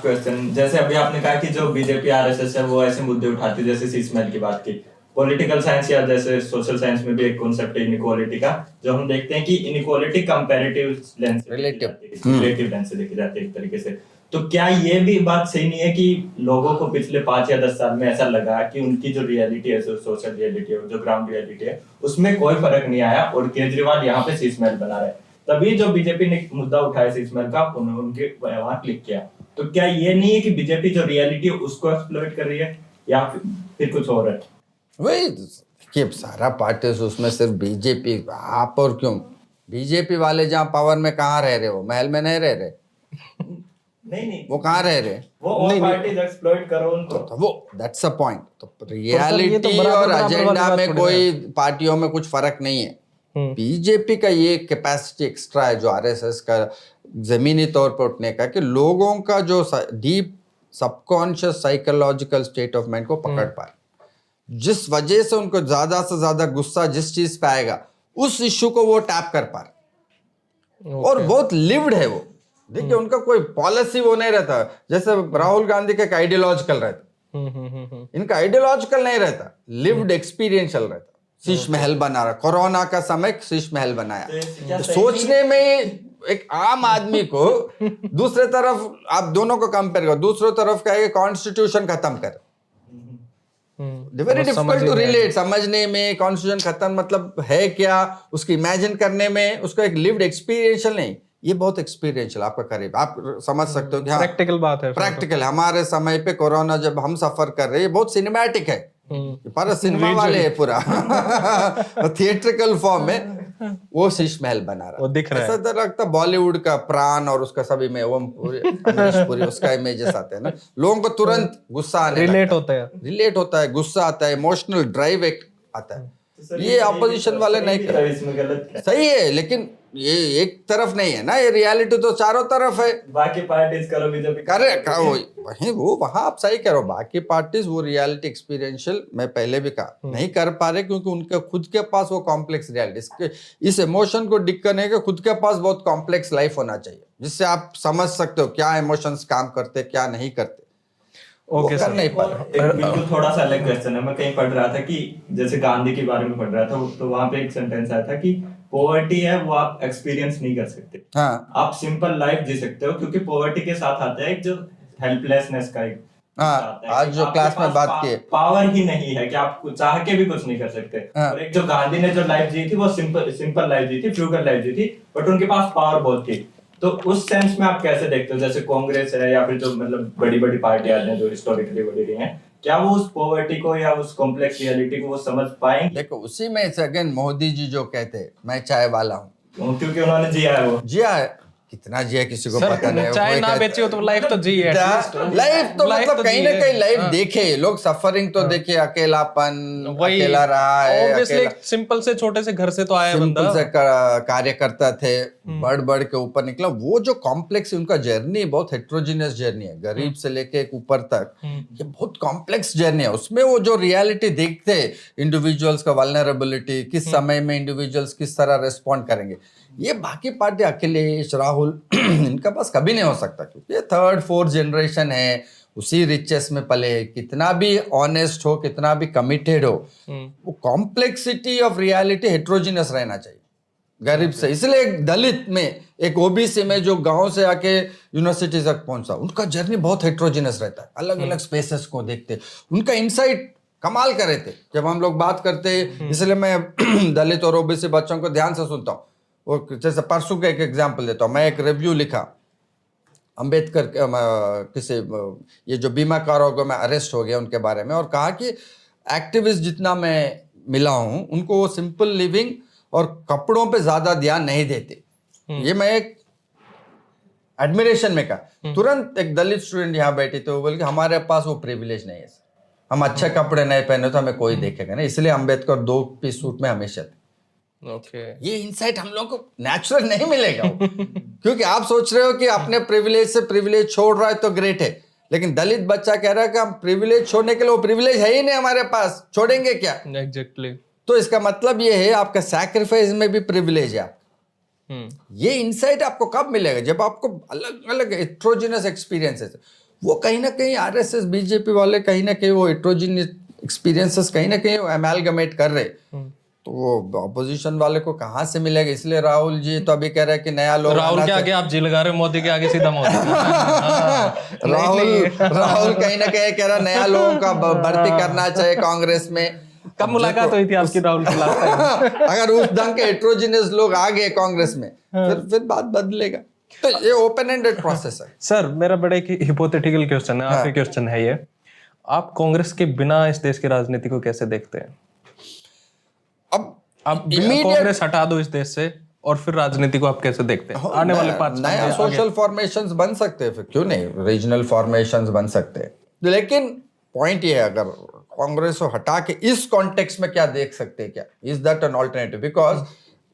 क्वेश्चन, जैसे अभी आपने कहा कि जो बीजेपी आरएसएस है वो ऐसे मुद्दे उठाती है, जैसे शीशमहल की बात की। पॉलिटिकल साइंस या जैसे सोशल साइंस में भी एक कॉन्सेप्ट है इनइक्वालिटी का, जो हम देखते हैं कि इनइक्वालिटी कंपैरेटिव लेंस से रिलेटिव लेंस से देखी जाती है एक तरीके से। तो क्या ये भी बात सही नहीं है कि लोगों को पिछले 5 या 10 साल में ऐसा लगा कि उनकी जो रियलिटी है, जो सोशल रियलिटी है, जो ग्राउंड रियलिटी है, उसमें कोई फर्क नहीं आया और केजरीवाल यहाँ पे शीशमहल बना रहा है? तभी जो बीजेपी ने मुद्दा उठाया शीशमहल का, उनके वहां क्लिक किया। तो क्या ये नहीं है कि बीजेपी जो रियलिटी है उसको एक्सप्लॉइट कर रही है, या फिर कुछ और है? वही कि सारा पार्टी उसमें सिर्फ बीजेपी, आप और क्यों? बीजेपी वाले जहाँ पावर में कहाँ रह रहे हो? महल में नहीं रह रहे। नहीं, वो कहाँ रह रहे? वो और पार्टीज एक्सप्लॉइट करो उनको, तो वो दैट्स अ पॉइंट। तो रियलिटी और एजेंडा में कोई पार्टियों में कुछ फर्क नहीं है। बीजेपी का ये कैपेसिटी एक्स्ट्रा है, जो आरएसएस का जमीनी तौर पर उठने का, कि लोगों का जो deep subconscious psychological state of mind को पकड़ पाए, जिस वजह से उनको ज्यादा से ज्यादा गुस्सा जिस चीज पे आएगा, उस इश्यू को वो टैप कर पा रहे। और बहुत लिव्ड है वो। देखिए उनका कोई पॉलिसी वो नहीं रहता, जैसे राहुल गांधी का आइडियोलॉजिकल रहता, इनका आइडियोलॉजिकल नहीं रहता, लिव्ड एक्सपीरियंशियल रहता। शीश महल बना रहा, कोरोना का समय शीश महल बनाया। सोचने में एक आम आदमी को, दूसरे तरफ आप दोनों को कंपेयर करो, दूसरी तरफ कहेगा कॉन्स्टिट्यूशन खत्म कर, वेरी डिफिकल्ट टू रिलेट। समझने में कॉन्स्टिट्यूशन खत्म मतलब है क्या, उसकी इमेजिन करने में, उसका एक लिव्ड एक्सपीरियंशियल नहीं, ये बहुत एक्सपीरियंशियल आपका करीब, आप समझ सकते हो कि हाँ प्रैक्टिकल बात है। प्रैक्टिकल हमारे समय पे कोरोना जब हम सफर कर रहे हैं, बहुत सिनेमैटिक है, पर सिनेमा वाले है पूरा थिएट्रिकल फॉर्म में वो शीश महल बना रहा, वो दिख रहा है। ऐसा तो लगता बॉलीवुड का प्राण और उसका सभी में ओम पुरी उसका इमेजेस आते हैं ना, लोगों को तुरंत गुस्सा आने रिलेट होता है, गुस्सा आता है, इमोशनल ड्राइव एक आता है। ये अपोजिशन वाले नहीं कर, इसमें गलत सही है, लेकिन ये एक तरफ नहीं है ना, ये रियलिटी तो चारों तरफ है। बाकी पार्टीज करो बीजेपी वही वो वहां आप सही करो, बाकी पार्टीज वो रियलिटी एक्सपीरियंशियल, मैं पहले भी कहा नहीं कर पा रहे, क्योंकि उनके खुद के पास वो कॉम्प्लेक्स रियलिटी, इस इमोशन को डिक करने के खुद के पास बहुत कॉम्प्लेक्स लाइफ होना चाहिए, जिससे आप समझ सकते हो क्या इमोशंस काम करते क्या नहीं करते। ओके सर, नहीं पा बिल्कुल थोड़ा सा अलग क्वेश्चन है। मैं कहीं पढ़ रहा था कि जैसे गांधी के बारे में पढ़ रहा था, तो वहां पे एक सेंटेंस आया था कि पॉवर्टी है वो आप एक्सपीरियंस नहीं कर सकते, हाँ, आप सिंपल लाइफ जी सकते हो, क्योंकि पॉवर्टी के साथ आता है एक जो हेल्पलेसनेस का एक हाँ, आज जो क्लास में बात की है, पावर ही नहीं है कि आप चाह के भी कुछ नहीं कर सकते। हाँ। और एक जो गांधी ने जो लाइफ जी थी वो सिंपल लाइफ जी थी, फ्रूगल लाइफ जी थी, बट उनके पास पावर बहुत थी। तो उस सेंस में आप कैसे देखते हो, जैसे कांग्रेस है या फिर जो मतलब बड़ी बड़ी पार्टियां हैं जो हिस्टोरिकली बड़ी रही हैं, क्या वो उस पॉवर्टी को या उस कॉम्प्लेक्स रियलिटी को वो समझ पाएंगे? देखो उसी में से अगेन मोदी जी जो कहते हैं मैं चाय वाला हूँ, क्योंकि उन्होंने जिया है वो। जिया है, कितना जिया किसी को पता नहीं। चाय ना बेची हो तो लाइफ तो जी है लाइफ तो मतलब कहीं ना कहीं लाइफ देखे लोग, सफरिंग तो देखे, अकेलापन, अकेला रहा है, ऑब्वियसली सिंपल से छोटे से घर से तो आया बंदा, सिंपल से कार्यकर्ता थे, बढ़ बढ़ के ऊपर निकला। वो जो कॉम्प्लेक्स उनका जर्नी बहुत हेट्रोजीनियस जर्नी है, गरीब से लेके एक ऊपर तक, ये बहुत कॉम्प्लेक्स जर्नी है। उसमें वो जो रियलिटी देखते हैं इंडिविजुअल्स का वल्नरेबिलिटी, किस समय में इंडिविजुअल्स किस तरह रेस्पॉन्ड करेंगे, ये बाकी पार्टी अखिलेश, राहुल इनका पास कभी नहीं हो सकता, क्योंकि ये थर्ड फोर्थ जनरेशन है, उसी रिचेस में पले, कितना भी ऑनेस्ट हो, कितना भी कमिटेड हो, वो कॉम्प्लेक्सिटी ऑफ रियलिटी हेट्रोजीनियस रहना चाहिए गरीब से। इसलिए एक दलित में, एक ओबीसी में जो गांव से आके यूनिवर्सिटी तक पहुंचा, उनका जर्नी बहुत हेट्रोजीनियस रहता है, अलग अलग स्पेसेस को देखते, उनका इंसाइट कमाल कर रहे थे। जब हम लोग बात करते, इसलिए मैं दलित और ओबीसी बच्चों को ध्यान से सुनता हूँ। वो जैसे परसों का एक एग्जाम्पल देता हूँ, मैं एक रिव्यू लिखा अंबेडकर किसी, ये जो बीमाकारों को मैं अरेस्ट हो गया उनके बारे में, और कहा कि एक्टिविस्ट जितना मैं मिला हूँ उनको वो सिंपल लिविंग और कपड़ों पे ज्यादा ध्यान नहीं देते। ये मैं एक एडमिरेशन में कहा। तुरंत एक दलित स्टूडेंट यहाँ बैठे थे, वो बोल के हमारे पास वो प्रिविलेज नहीं है, हम अच्छे कपड़े नहीं पहने तो हमें कोई देखेगा नहीं, इसलिए अंबेडकर 2 पीस सूट में हमेशा थे। ये इनसाइट हम लोग को नेचुरल नहीं मिलेगा क्योंकि आप सोच रहे हो कि अपने प्रिविलेज से प्रिविलेज छोड़ रहा है तो ग्रेट है, लेकिन दलित बच्चा कह रहा है कि हम प्रिविलेज छोड़ने के लिए, वो प्रिविलेज है ही नहीं हमारे पास, छोड़ेंगे क्या? एग्जैक्टली। तो इसका मतलब ये है आपका सैक्रिफाइस में भी प्रिविलेज है आपका। ये इनसाइट आपको कब मिलेगा? जब आपको अलग अलग हेट्रोजीनियस एक्सपीरियंसेस, वो कहीं ना कहीं आरएसएस बीजेपी वाले कहीं ना कहीं वो हेट्रोजीनियस एक्सपीरियंसेस कहीं ना कहीं अमेलगमेट कर रहे, तो वो ऑपोजिशन वाले को कहाँ से मिलेगा? इसलिए राहुल जी तो अभी कह रहे हैं कि नया लोग, राहुल के आगे आप जी लगा रहे हो, मोदी के आगे सीधा मोदी। राहुल कहीं ना कहीं कह रहा नया लोगों का भर्ती करना चाहिए कांग्रेस में। कब मुलाकात हुई थी आपकी राहुल की लास्ट टाइम? अगर उस ढंग के हेट्रोजीनियस लोग आ गए कांग्रेस में, फिर बात बदलेगा। तो ये ओपन एंडेड प्रोसेस है। सर मेरा बड़ा एक हिपोथेटिकल क्वेश्चन है, आखिरी क्वेश्चन है ये, आप कांग्रेस के बिना इस देश की राजनीति को कैसे देखते हैं? अब कांग्रेस हटा दो इस देश से और फिर राजनीति को आप कैसे देखते हैं आने वाले 5 साल? नया सोशल फॉर्मेशंस बन सकते हैं, फिर क्यों नहीं रीजनल फॉर्मेशंस बन सकते हैं, लेकिन पॉइंट ये है अगर कांग्रेस को हटा के इस कॉन्टेक्स्ट में क्या देख सकते हैं, क्या is that an alternative? Because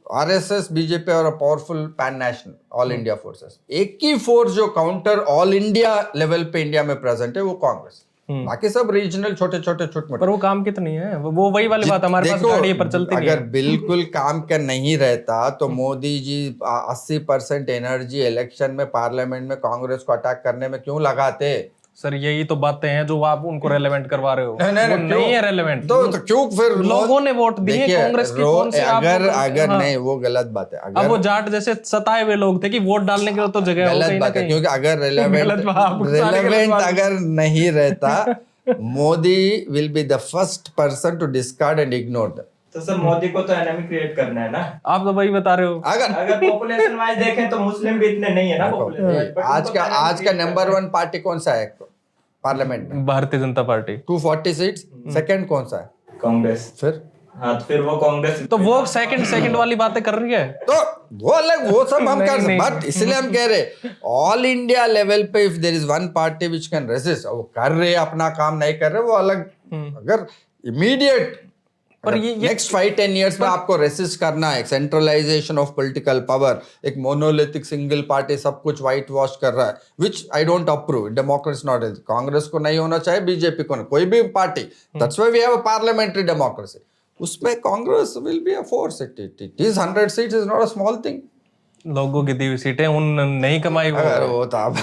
RSS BJP और powerful pan national all India forces, एक ही फोर्स जो काउंटर ऑल इंडिया लेवल पे इंडिया में प्रेजेंट है वो कांग्रेस, बाकी सब रीजनल छोटे छोटे छोटे। पर वो काम कितनी है, वो वही वाली बात, हमारे पास गाड़ी पर चलती नहीं है। अगर बिल्कुल काम का नहीं रहता तो मोदी जी 80% एनर्जी इलेक्शन में पार्लियामेंट में कांग्रेस को अटैक करने में क्यों लगाते? सर यही तो बातें हैं जो आप उनको रेलेवेंट करवा रहे हो। नहीं है रेलेवेंट तो क्यों फिर लोगों ने वोट दिए कांग्रेस की, कौन से अगर नहीं, वो गलत बात है। अब वो जाट जैसे सताए हुए लोग थे कि वोट डालने के लिए तो जगह गलत बात है, क्योंकि अगर रेलेवेंट अगर नहीं रहता, Modi will be the first person to discard and ignore them. तो सर मोदी को तो एनिमी क्रिएट करना है ना, आप तो वही बता रहे हो। अगर पॉपुलेशन वाइज देखें तो मुस्लिम भी इतने नहीं है ना पॉपुलेशन। आज का नंबर 1 पार्टी कौन सा है पार्लियामेंट में? Bharatiya Janata party, 240 seats. Second कौन सा है? कांग्रेस। फिर हाँ तो फिर वो कांग्रेस, तो वो सेकंड वाली बातें कर रही है, तो वो अलग, वो सब हम कर सकते, बट इसलिए हम कह रहे ऑल इंडिया लेवल पे if there is one party which can resist, वो कर रहे अपना काम, नहीं कर रहे वो अलग। अगर इमीडिएट पर ये नेक्स्ट 5-10 इयर्स में आपको रेसिस्ट करना है, सेंट्रलाइजेशन ऑफ पॉलिटिकल पावर, एक मोनोलिथिक सिंगल पार्टी सब कुछ व्हाइट वॉश कर रहा है, which I don't approve. Democracy not, Congress को नहीं होना चाहिए, बीजेपी को नहीं, कोई भी party, that's why we have a parliamentary democracy. उसमें Congress will be a force, it is 100 seats is not a small thing. लोगों की दी हुई सीटें उन नहीं कमाई वो। अगर वो तो आप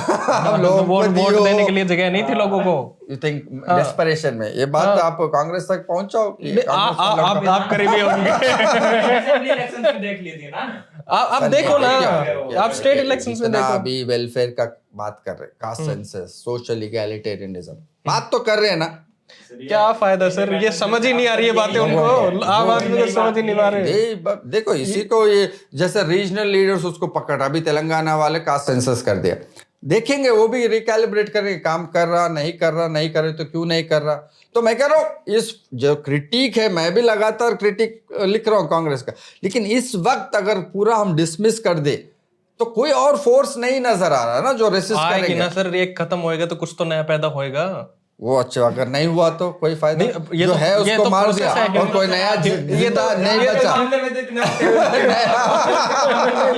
लोगों को वोट दियो, देने के लिए जगह नहीं थी लोगों को। यू थिंक डेस्परेशन में ये बात आप कांग्रेस तक पहुंचाओ कि आप करीबी होंगे। असेंबली इलेक्शंस में देख लीजिए ना, आप देखो ना, आप स्टेट इलेक्शंस में देखो। अभी वेलफेयर का बात कर रहे, कास्ट सेंसस, सोशल इगैलिटेरियनिज्म बात तो कर रहे हैं ना। क्या फायदा सर, ये समझ ही नहीं आ रही है बातें उनको, आम आदमी को समझ ही नहीं आ रहे। देखो इसी को ये जैसे रीजनल लीडर्स उसको पकड़, अभी तेलंगाना वाले कास्ट सेंसस कर दिया, देखेंगे वो भी रिकैलिब्रेट करेंगे, काम कर रहा नहीं कर रहा, नहीं करे तो क्यों नहीं कर रहा। तो मैं कह रहा हूँ इस जो क्रिटिक है, मैं भी लगातार क्रिटिक लिख रहा हूँ कांग्रेस का, लेकिन इस वक्त अगर पूरा हम डिसमिस कर दे तो कोई और फोर्स नहीं नजर आ रहा ना जो रेसिस्ट आएगी करेगा ना सर, एक खत्म होएगा तो कुछ तो नया पैदा होएगा। वो अच्छा, अगर नहीं हुआ तो कोई फायदा नहीं, ये जो तो- है ये उसको तो मार process दिया है, और कोई नया जिंदा नहीं बचा। मामले में तो इतना कि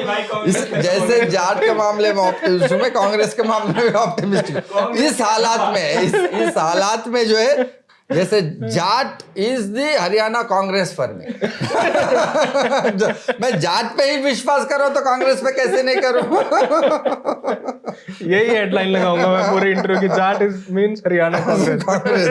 भाई कांग्रेस जैसे जाट के मामले में ऑप्टिमिस्ट हूं मैं, कांग्रेस के मामले में ऑप्टिमिस्ट हूं। इस हालात में इस हालात में जो है, जैसे Jat is the Haryana Congress for me. मैं जाट पे ही विश्वास करूं तो कांग्रेस पे कैसे नहीं करूं। यही हेडलाइन लगाऊंगा मैं पूरे इंटरव्यू की, जाट इज मींस हरियाणा कांग्रेस। कांग्रेस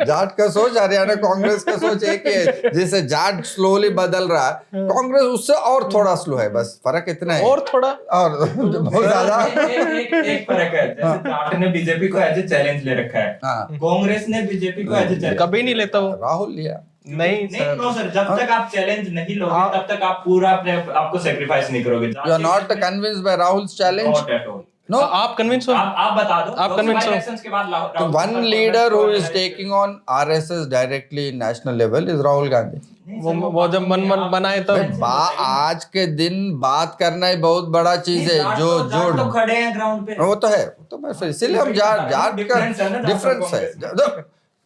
जाट का सोच, हरियाणा कांग्रेस का सोच एक ही है। जैसे जाट स्लोली बदल रहा है, कांग्रेस उससे और थोड़ा स्लो है, बस फर्क इतना है। और थोड़ा और बहुत ज्यादा एक फर्क है, जैसे जाट ने बीजेपी को एज ए चैलेंज ले रखा है, हाँ। कांग्रेस ने बीजेपी को एज ए चैलेंज कभी नहीं लेता वो। राहुल लिया नहीं नहीं सर, नो सर, जब तक आप चैलेंज नहीं लोगे तब तक आप पूरा अपने आपको सेक्रीफाइस नहीं करोगे। You are not convinced by Rahul's challenge. Not at all. No, आप कन्विंस हो? आप बता दो, आप convince हो? इलेक्शंस के बाद तो one leader who is taking on RSS directly national level is Rahul Gandhi. वो जब मन बनाए तब। आज के दिन बात करना ही बहुत बड़ा चीज है। जो तो खड़े हैं ग्राउंड पे, वो तो है, तो मैं फिर इसीलिए हम जाट का डिफरेंस है।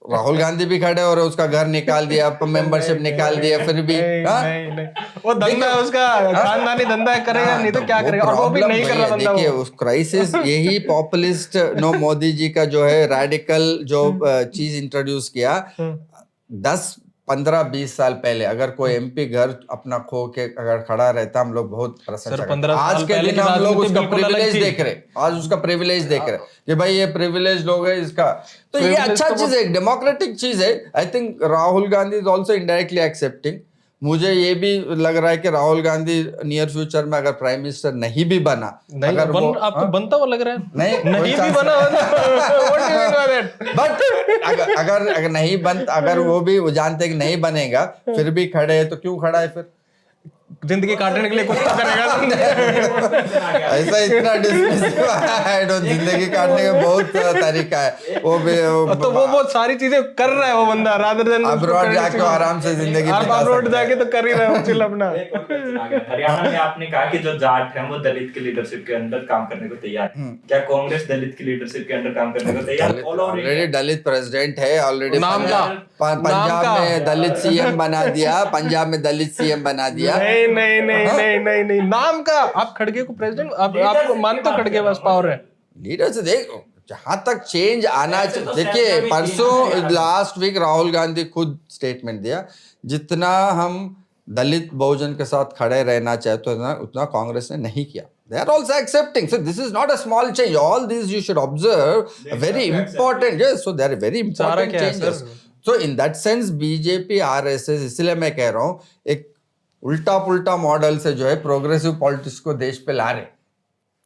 राहुल गांधी भी खड़े और उसका घर निकाल दिया, मेंबरशिप निकाल दिया, फिर भी नहीं, वो धंधा है उसका, खानदानी धंधा करेगा, नहीं तो क्या करेगा, और वो भी नहीं कर रहा बंदा। देखिए उस क्राइसिस, यही पॉपुलिस्ट नो मोदी जी का जो है रेडिकल जो चीज इंट्रोड्यूस किया 10-15-20 साल पहले, अगर कोई एमपी घर अपना खो के अगर खड़ा रहता, हम लोग बहुत प्रशंसा करते। आज के दिन हम लोग उसका प्रिविलेज देख रहे, आज उसका प्रिविलेज देख रहे कि भाई ये प्रिविलेज लोग है इसका, तो ये अच्छा चीज है, डेमोक्रेटिक चीज है। I think Rahul Gandhi is also indirectly accepting. मुझे ये भी लग रहा है कि राहुल गांधी नियर फ्यूचर में अगर प्राइम मिनिस्टर नहीं भी बना, अगर वो आपको बनता हुआ लग रहा है? नहीं भी बना बट अगर नहीं बन, अगर वो भी वो जानते कि नहीं बनेगा, फिर भी खड़े है, तो क्यों खड़ा है फिर? जिंदगी काटने के लिए कुछ तो करेगा। ऐसा इतना डिस्मिसिव है, जिंदगी काटने का बहुत तरीका है। वो भी तो वो सारी चीजें कर रहा है वो बंदा, रादर देन अब्रॉड जाके आराम से जिंदगी आप अब्रॉड जाके तो कर ही रहे हो चिल अपना। हरियाणा में आपने कहा कि जो जाट है वो दलित की लीडरशिप के अंदर काम करने को तैयार है, क्या कांग्रेस दलित की लीडरशिप के अंदर काम करने को तैयार है? ऑलरेडी दलित प्रेसिडेंट है, ऑलरेडी नाम का पंजाब में दलित सीएम बना दिया, पंजाब में दलित सीएम बना दिया। नहीं, नाम का। आप खड़गे को प्रेसिडेंट, आपको मानते हो खड़गे पास पावर है? लीडर से देख, जहां तक चेंज आना चाहिए। देखिए परसों लास्ट वीक राहुल गांधी खुद स्टेटमेंट दिया, जितना हम दलित बहुजन के साथ खड़े रहना चाहते हैं उतना कांग्रेस ने नहीं किया। They are also accepting. So this is not a small change. All these you should observe very important. Yes, so they are very important changes. So in that sense BJP RSS, इसलिए मैं कह रहा हूँ एक उल्टा पुल्टा model से जो है प्रोग्रेसिव पॉलिटिक्स को देश पे ला रहे।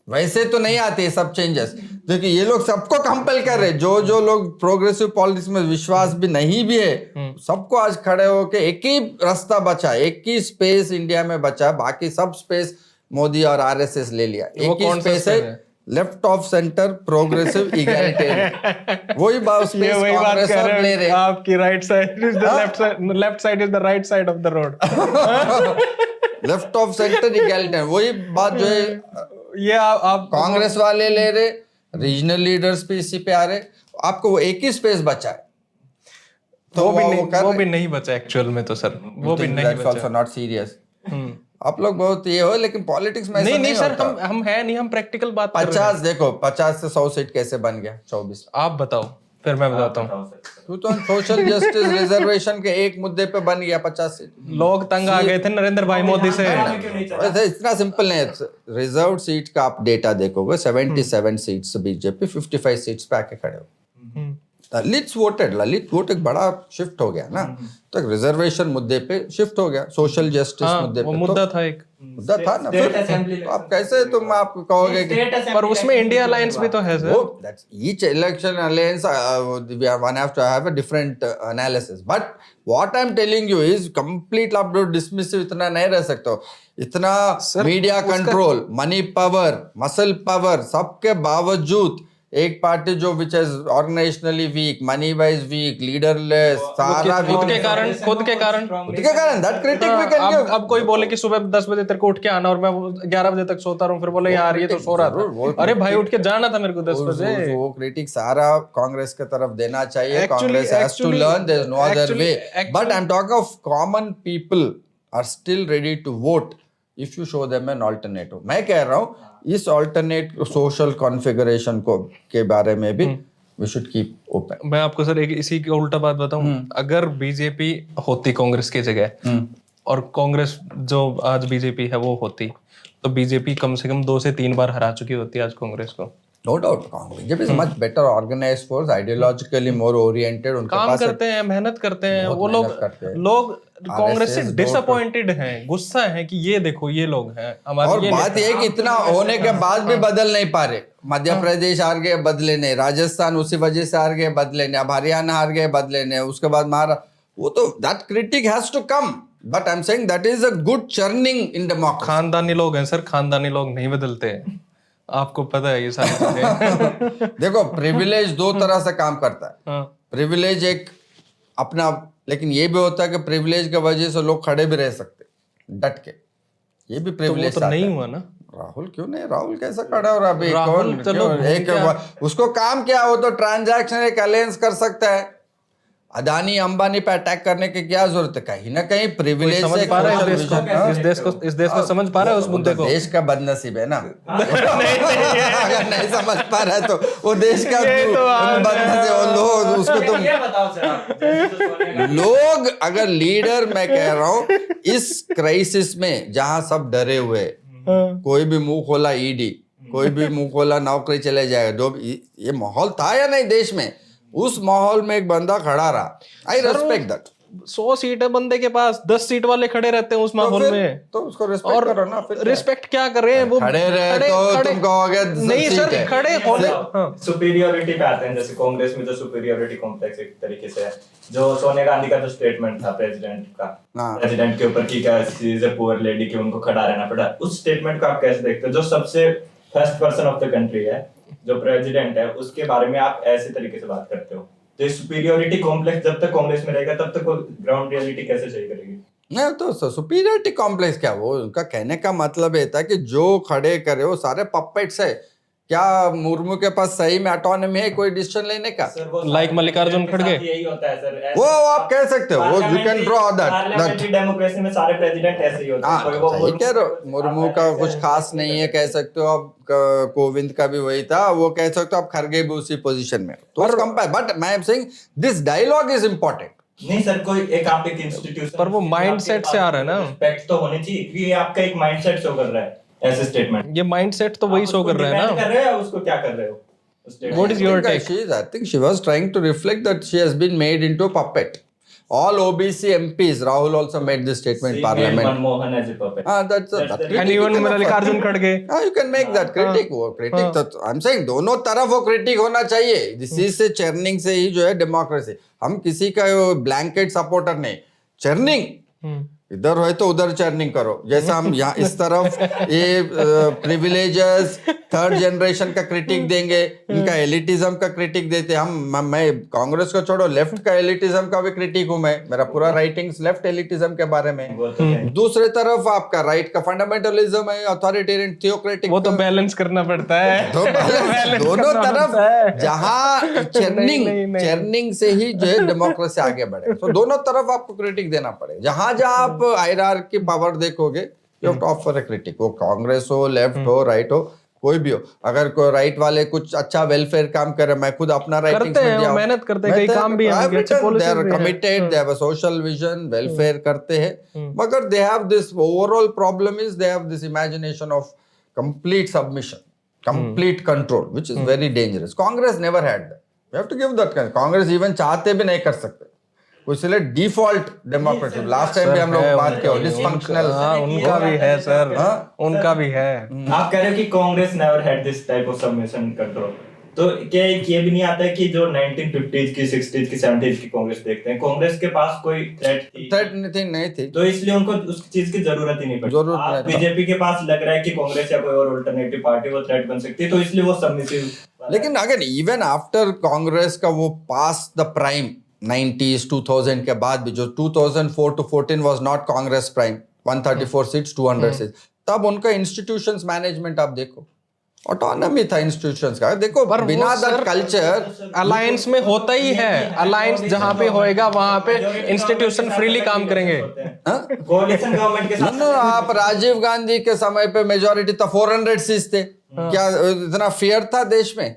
वैसे तो नहीं आते ये सब चेंजेस, क्योंकि ये लोग सबको कंपेल कर रहे। जो लोग प्रोग्रेसिव पॉलिटिक्स में विश्वास भी नहीं भी है, सबको आज खड़े होके एक ही रास्ता बचा, एक ही स्पेस इंडिया में बचा, बाकी सब स्पेस मोदी और आरएसएस ले लिया। एक ही स्पेस है, left of centre progressive egalitarian. वही बात कांग्रेस सब ले रहे। आपकी right side is the left side, left side is the right side of the road. Left of centre egalitarian, वही बात जो है ये आप कांग्रेस वाले ले रहे, रीजनल लीडर्स भी इसी पे आ रहे। आपको वो एक ही स्पेस बचा है, तो वो भी नहीं बचा एक्चुअल में। तो सर वो भी नहीं बचा। Also not serious. आप लोग बहुत ये हो, लेकिन पॉलिटिक्स में नहीं सर, हम है नहीं, हम प्रैक्टिकल बात कर रहे हैं। 50 देखो 50 से 100 सीट कैसे बन गया 24? आप बताओ। फिर मैं बताता हूँ। बताओ सर। तू तो सोशल जस्टिस रिजर्वेशन के एक मुद्दे पे बन गया 50 सीट। लोग तंग आ गए थे नरेंद्र भाई मोदी से। वैसे इतना सिंपल नहीं है। रिजर्व सीट का आप डेटा देखोगे 77 सीट्स बीजेपी, 55 सीट्स पे आके खड़े हो। ललित वोट एक बड़ा शिफ्ट हो गया ना, तो रिजर्वेशन मुद्दे पे शिफ्ट हो गया, सोशल जस्टिस हाँ, मुद्दे वो पे मुद्दा था एक। मुद्दा था ना। फिर तो आप कैसे आप कहोगे कि पर उसमें इंडिया अलायंस भी तो है sir. Oh, that's each election alliance. One have to have a different analysis. But what I'm telling you is complete आप लोग dismissive इतना नहीं रह सकते हो। इतना media control, money power, muscle power, सबके बावजूद एक पार्टी जो which is organisationally weak, money wise weak, leaderless, सारा खुद के कारण that critic we can give. अब कोई बोले कि सुबह 10 बजे तक उठ के आना और मैं 11 बजे तक सोता रहूं, फिर बोले यार ये तो सो रहा था। अरे भाई उठ के जाना था मेरे को 10 बजे। वो क्रिटिक सारा कांग्रेस के तरफ देना चाहिए। Congress has to learn, there is no other way. But I am talking of common people are still ready to vote if you show them an alternative. मैं कह रहा हूँ इस ऑल्टरनेट सोशल कॉन्फ़िगरेशन को के बारे में भी वी शुड कीप ओपन। मैं आपको सर एक इसी की उल्टा बात बताऊं, अगर बीजेपी होती कांग्रेस की जगह और कांग्रेस जो आज बीजेपी है वो होती, तो बीजेपी कम से कम 2 से 3 बार हरा चुकी होती आज कांग्रेस को। No doubt BJP is much better organised force, ideologically more oriented. उनके काम पास करते हैं, मेहनत करते हैं वो लोग। मेहनत करते हैं। लोग कांग्रेस से डिसअपॉइंटेड हैं, गुस्सा है कि ये देखो ये लोग हैं हमारे। और बात ये है कि इतना होने के बाद भी बदल नहीं पा रहे। मध्य प्रदेश हार गए, बदले नहीं। राजस्थान उसी वजह से हार गए, बदले नहीं। अब हरियाणा हार गए, बदले नहीं। उसके बाद महाराष्ट्र, वो तो that critic has to come. But I am saying that is a good churning in democracy. खानदानी लोग हैं सर, खानदानी लोग नहीं बदलते हैं, आपको पता है ये सारी चीजें। देखो प्रिविलेज दो तरह से काम करता है। हाँ। प्रिविलेज एक अपना, लेकिन ये भी होता है कि प्रिविलेज की वजह से लोग खड़े भी रह सकते डट के, ये भी तो वो प्रिविलेज तो नहीं हुआ ना। राहुल क्यों नहीं? राहुल कैसा खड़ा हो रहा अभी? राहुल कौन चलो क्यों? एक उसको काम क्या हो तो ट्रांजैक्शन एक अलायंस कर सकता है। अदानी अंबानी पे अटैक करने की क्या जरूरत है? कहीं ना कहीं प्रिविलेज समझ से पा रहा है इस देश को समझ पा रहा है उस मुद्दे को। देश का बदनसीब है ना। अगर नहीं समझ पा रहा है तो वो देश का बदनसीब। लोग उसको तुम ये बताओ सर आप। लोग अगर लीडर, मैं कह रहा हूँ इस क्राइसिस में जहां सब डरे हुए, कोई भी मुंह खोला ईडी, कोई भी मुंह खोला नौकरी चले जाएगा, जो ये माहौल था या नहीं देश में, उस माहौल में एक बंदा खड़ा रहा। आई रेस्पेक्ट दैट। 100 सीट है बंदे के पास, 10 सीट वाले खड़े रहते हैं उस माहौल में, तो उसको रिस्पेक्ट करो ना। फिर रिस्पेक्ट क्या कर रहे हैं वो? खड़े रहे तो तुम कहोगे नहीं सर, खड़े होने। सुपीरियोरिटी पे आते हैं, जैसे कांग्रेस में तो सुपीरियोरिटी कॉम्प्लेक्स एक तरीके से है। जो सोनिया गांधी का जो स्टेटमेंट था प्रेसिडेंट का, प्रेसिडेंट के ऊपर कि क्या she is a poor lady, कि उनको खड़ा रहना पड़ा, उस स्टेटमेंट को आप कैसे देखते हो? जो सबसे first person of the country है, जो प्रेसिडेंट है, उसके बारे में आप ऐसे तरीके से बात करते हो। तो सुपीरियोरिटी कॉम्प्लेक्स जब तक कांग्रेस में रहेगा तब तक ग्राउंड रियलिटी कैसे सही करेगी? नहीं तो सुपीरियरिटी कॉम्प्लेक्स क्या, वो उनका कहने का मतलब ये था कि जो खड़े करे वो सारे पपेट्स है। क्या मुर्मू के पास सही में ऑटोनॉमी है कोई डिसीजन लेने का? लाइक मल्लिकार्जुन खड़गे, यही होता है सर। वो आप कह सकते हो, वो you can draw that. Democracy में सारे प्रेसिडेंट ऐसे ही होते हैं। वो सही कह रहे हो, मुर्मू का कुछ खास नहीं है कह सकते हो आप। कोविंद का भी वही था, वो कह सकते हो आप। खड़गे भी उसी पोजीशन में, तो कंपेयर। बट मैं am saying this dialogue is important. नहीं सर, कोई एक आप एक इंस्टीट्यूशन, पर वो माइंडसेट से आ रहा है ना। रिस्पेक्ट तो होनी चाहिए, क्योंकि ये आपका एक माइंडसेट शो कर रहा है ऐसे स्टेटमेंट। ये माइंडसेट तो वही शो कर रहा है ना। कर रहे हो उसको, क्या कर रहे हो? What is your take? I think she was trying to reflect that she has been made into a puppet. All OBC MPs, Rahul also made this statement in Parliament. Manmohan as a puppet. That's And even Mallikarjun खड़गे। You can make that critic. वो critic तो I'm saying दोनों तरफ वो critic होना चाहिए। इसी से चर्निंग से ही जो है डेमोक्रेसी। हम किसी का ब्लैंकेट सपोर्टर नहीं, चर्निंग इधर हो तो उधर चर्निंग करो। जैसा हम यहाँ इस तरफ ये प्रिविलेजेस थर्ड जनरेशन का क्रिटिक देंगे, इनका एलिटिज्म का क्रिटिक देते हम। मैं कांग्रेस को छोड़ो, लेफ्ट का एलिटिज्म का भी क्रिटिक हूं मैं। मेरा पूरा राइटिंग्स लेफ्ट एलिटिज्म के बारे में। दूसरे तरफ आपका राइट का फंडामेंटलिज्म है, अथॉरिटेरियन थियोक्रेटिक। वो तो बैलेंस करना पड़ता है। दोनों तरफ जहां चर्निंग से ही जो है डेमोक्रेसी आगे बढ़े, तो दोनों तरफ आपको क्रिटिक देना पड़ेगा। जहां जहां आप हायरार्की पावर देखोगे, you have to offer a critic. वो कांग्रेस हो, लेफ्ट हो, राइट हो, कोई भी हो, अगर कोई राइट वाले कुछ अच्छा वेलफेयर काम कर रहे, मैं खुद अपना राइटिंग्स करते में हैं, दिया वो हूं। मेहनत करते हैं, कई काम भी हैं उनके, अच्छे दे policies आर भी हैं। Committed, they have a social vision, welfare करते हैं, मगर they have this overall problem is they have this imagination of complete submission, complete control, which is very dangerous. Congress never had that, we have to give that. Congress even चाहते भी नहीं कर सकते, इसलिए default democracy, last time भी हम लोग बात किया, डिसफंक्शनल। हाँ, उनका भी है सर, उनका भी है। आप कह रहे हो कि Congress never had this type of submission control, तो क्या ये भी नहीं आता है कि जो 1950s की 60s की 70s की कांग्रेस देखते हैं, कांग्रेस के पास कोई थ्रेट नहीं थी, तो इसलिए उनको उस चीज की जरूरत ही नहीं पड़ी। जरूरत आप नहीं था। बीजेपी के पास लग रहा है कि कांग्रेस या कोई और अल्टरनेटिव पार्टी वो थ्रेट बन सकती है, तो इसलिए वो सबमिसिव। लेकिन अगर इवन आफ्टर कांग्रेस का वो पास द प्राइम 90s 2000 के बाद भी, जो 2004 to 14 was not Congress prime, 134 seats 200 seats, तब उनका इंस्टीट्यूशंस मैनेजमेंट आप देखो, ऑटोनॉमी था इंस्टीट्यूशंस का। देखो बिना दैट कल्चर, अलायंस में होता ही है, अलायंस जहां पे होएगा वहां पे इंस्टीट्यूशन फ्रीली काम करेंगे। कोalition गवर्नमेंट के साथ आप राजीव गांधी के समय पे मेजोरिटी था, 400 सीट्स थे, क्या इतना फियर था देश में?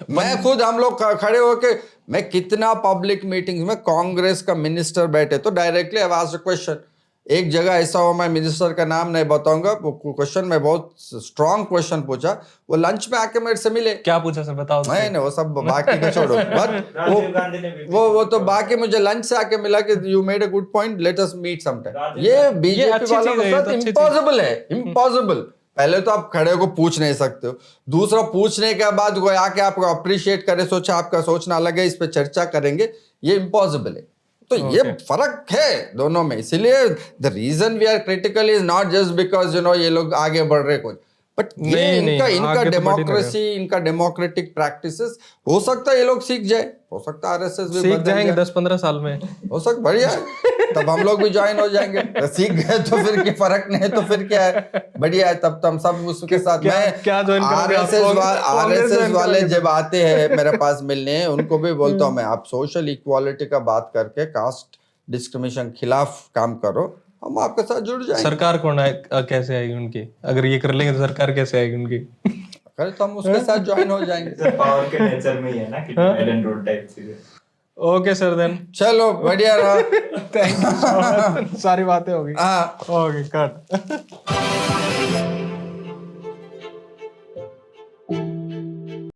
मैं खुद, हम लोग खड़े होके, मैं कितना पब्लिक मीटिंग्स में कांग्रेस का मिनिस्टर बैठे तो डायरेक्टली आई आस्क्ड क्वेश्चन। एक जगह ऐसा हुआ, मैं मिनिस्टर का नाम नहीं बताऊंगा, वो क्वेश्चन में बहुत स्ट्रांग क्वेश्चन पूछा, वो लंच में आके मेरे से मिले। क्या पूछा सर, बताओ। नहीं वो सब बाकी का छोड़ो, राजीव गांधी ने भी वो तो बाकी मुझे लंच से आके मिला कि you made a good point, let us meet sometime. ये बीजेपी अच्छी वालों चीज़ के है, साथ ये तो अच्छी इम्पॉसिबल है, इम्पॉसिबल। पहले तो आप खड़े को पूछ नहीं सकते हो, दूसरा पूछने के बाद कोई आके आपको अप्रिशिएट करे, सोचा आपका सोचना अलग है, इस पे चर्चा करेंगे, ये इम्पॉसिबल है। तो ये फर्क है दोनों में, इसलिए the reason we are critical is not just because you know ये लोग आगे बढ़ रहे कुछ, बट ये इनका डेमोक्रेसी, इनका डेमोक्रेटिक प्रैक्टिसेस, हो सकता है ये लोग सीख जाए, हो सकता है आरएसएस भी सीख जाएंगे 10-15 साल में, हो सकता, बढ़िया है, तब हम लोग भी ज्वाइन हो जाएंगे। तो सीख गए तो फिर की फर्क नहीं है तो फिर क्या है, बढ़िया है, तब तो हम सब उसके साथ। क्या ज्वाइन करोगे आप? आरएसएस वाले जब आते हैं मेरे पास मिलने, उनको भी बोलता हूँ मैं, आप सोशल इक्वालिटी का बात करके कास्ट डिस्क्रिमिनेशन खिलाफ काम करो, हम आपके साथ जुड़ जाएंगे। सरकार कौन कैसे आएगी उनकी? अगर ये कर लेंगे तो सरकार कैसे आएगी उनकी? करे तो हम उसके साथ ज्वाइन हो जाएंगे। पावर के नेचर में ही है ना कि डिवाइड एंड रूल टाइप चीजें। ओके सर, देन चलो बढ़िया रहा, थैंक यू, सारी बातें हो गई। हाँ ओके, कट।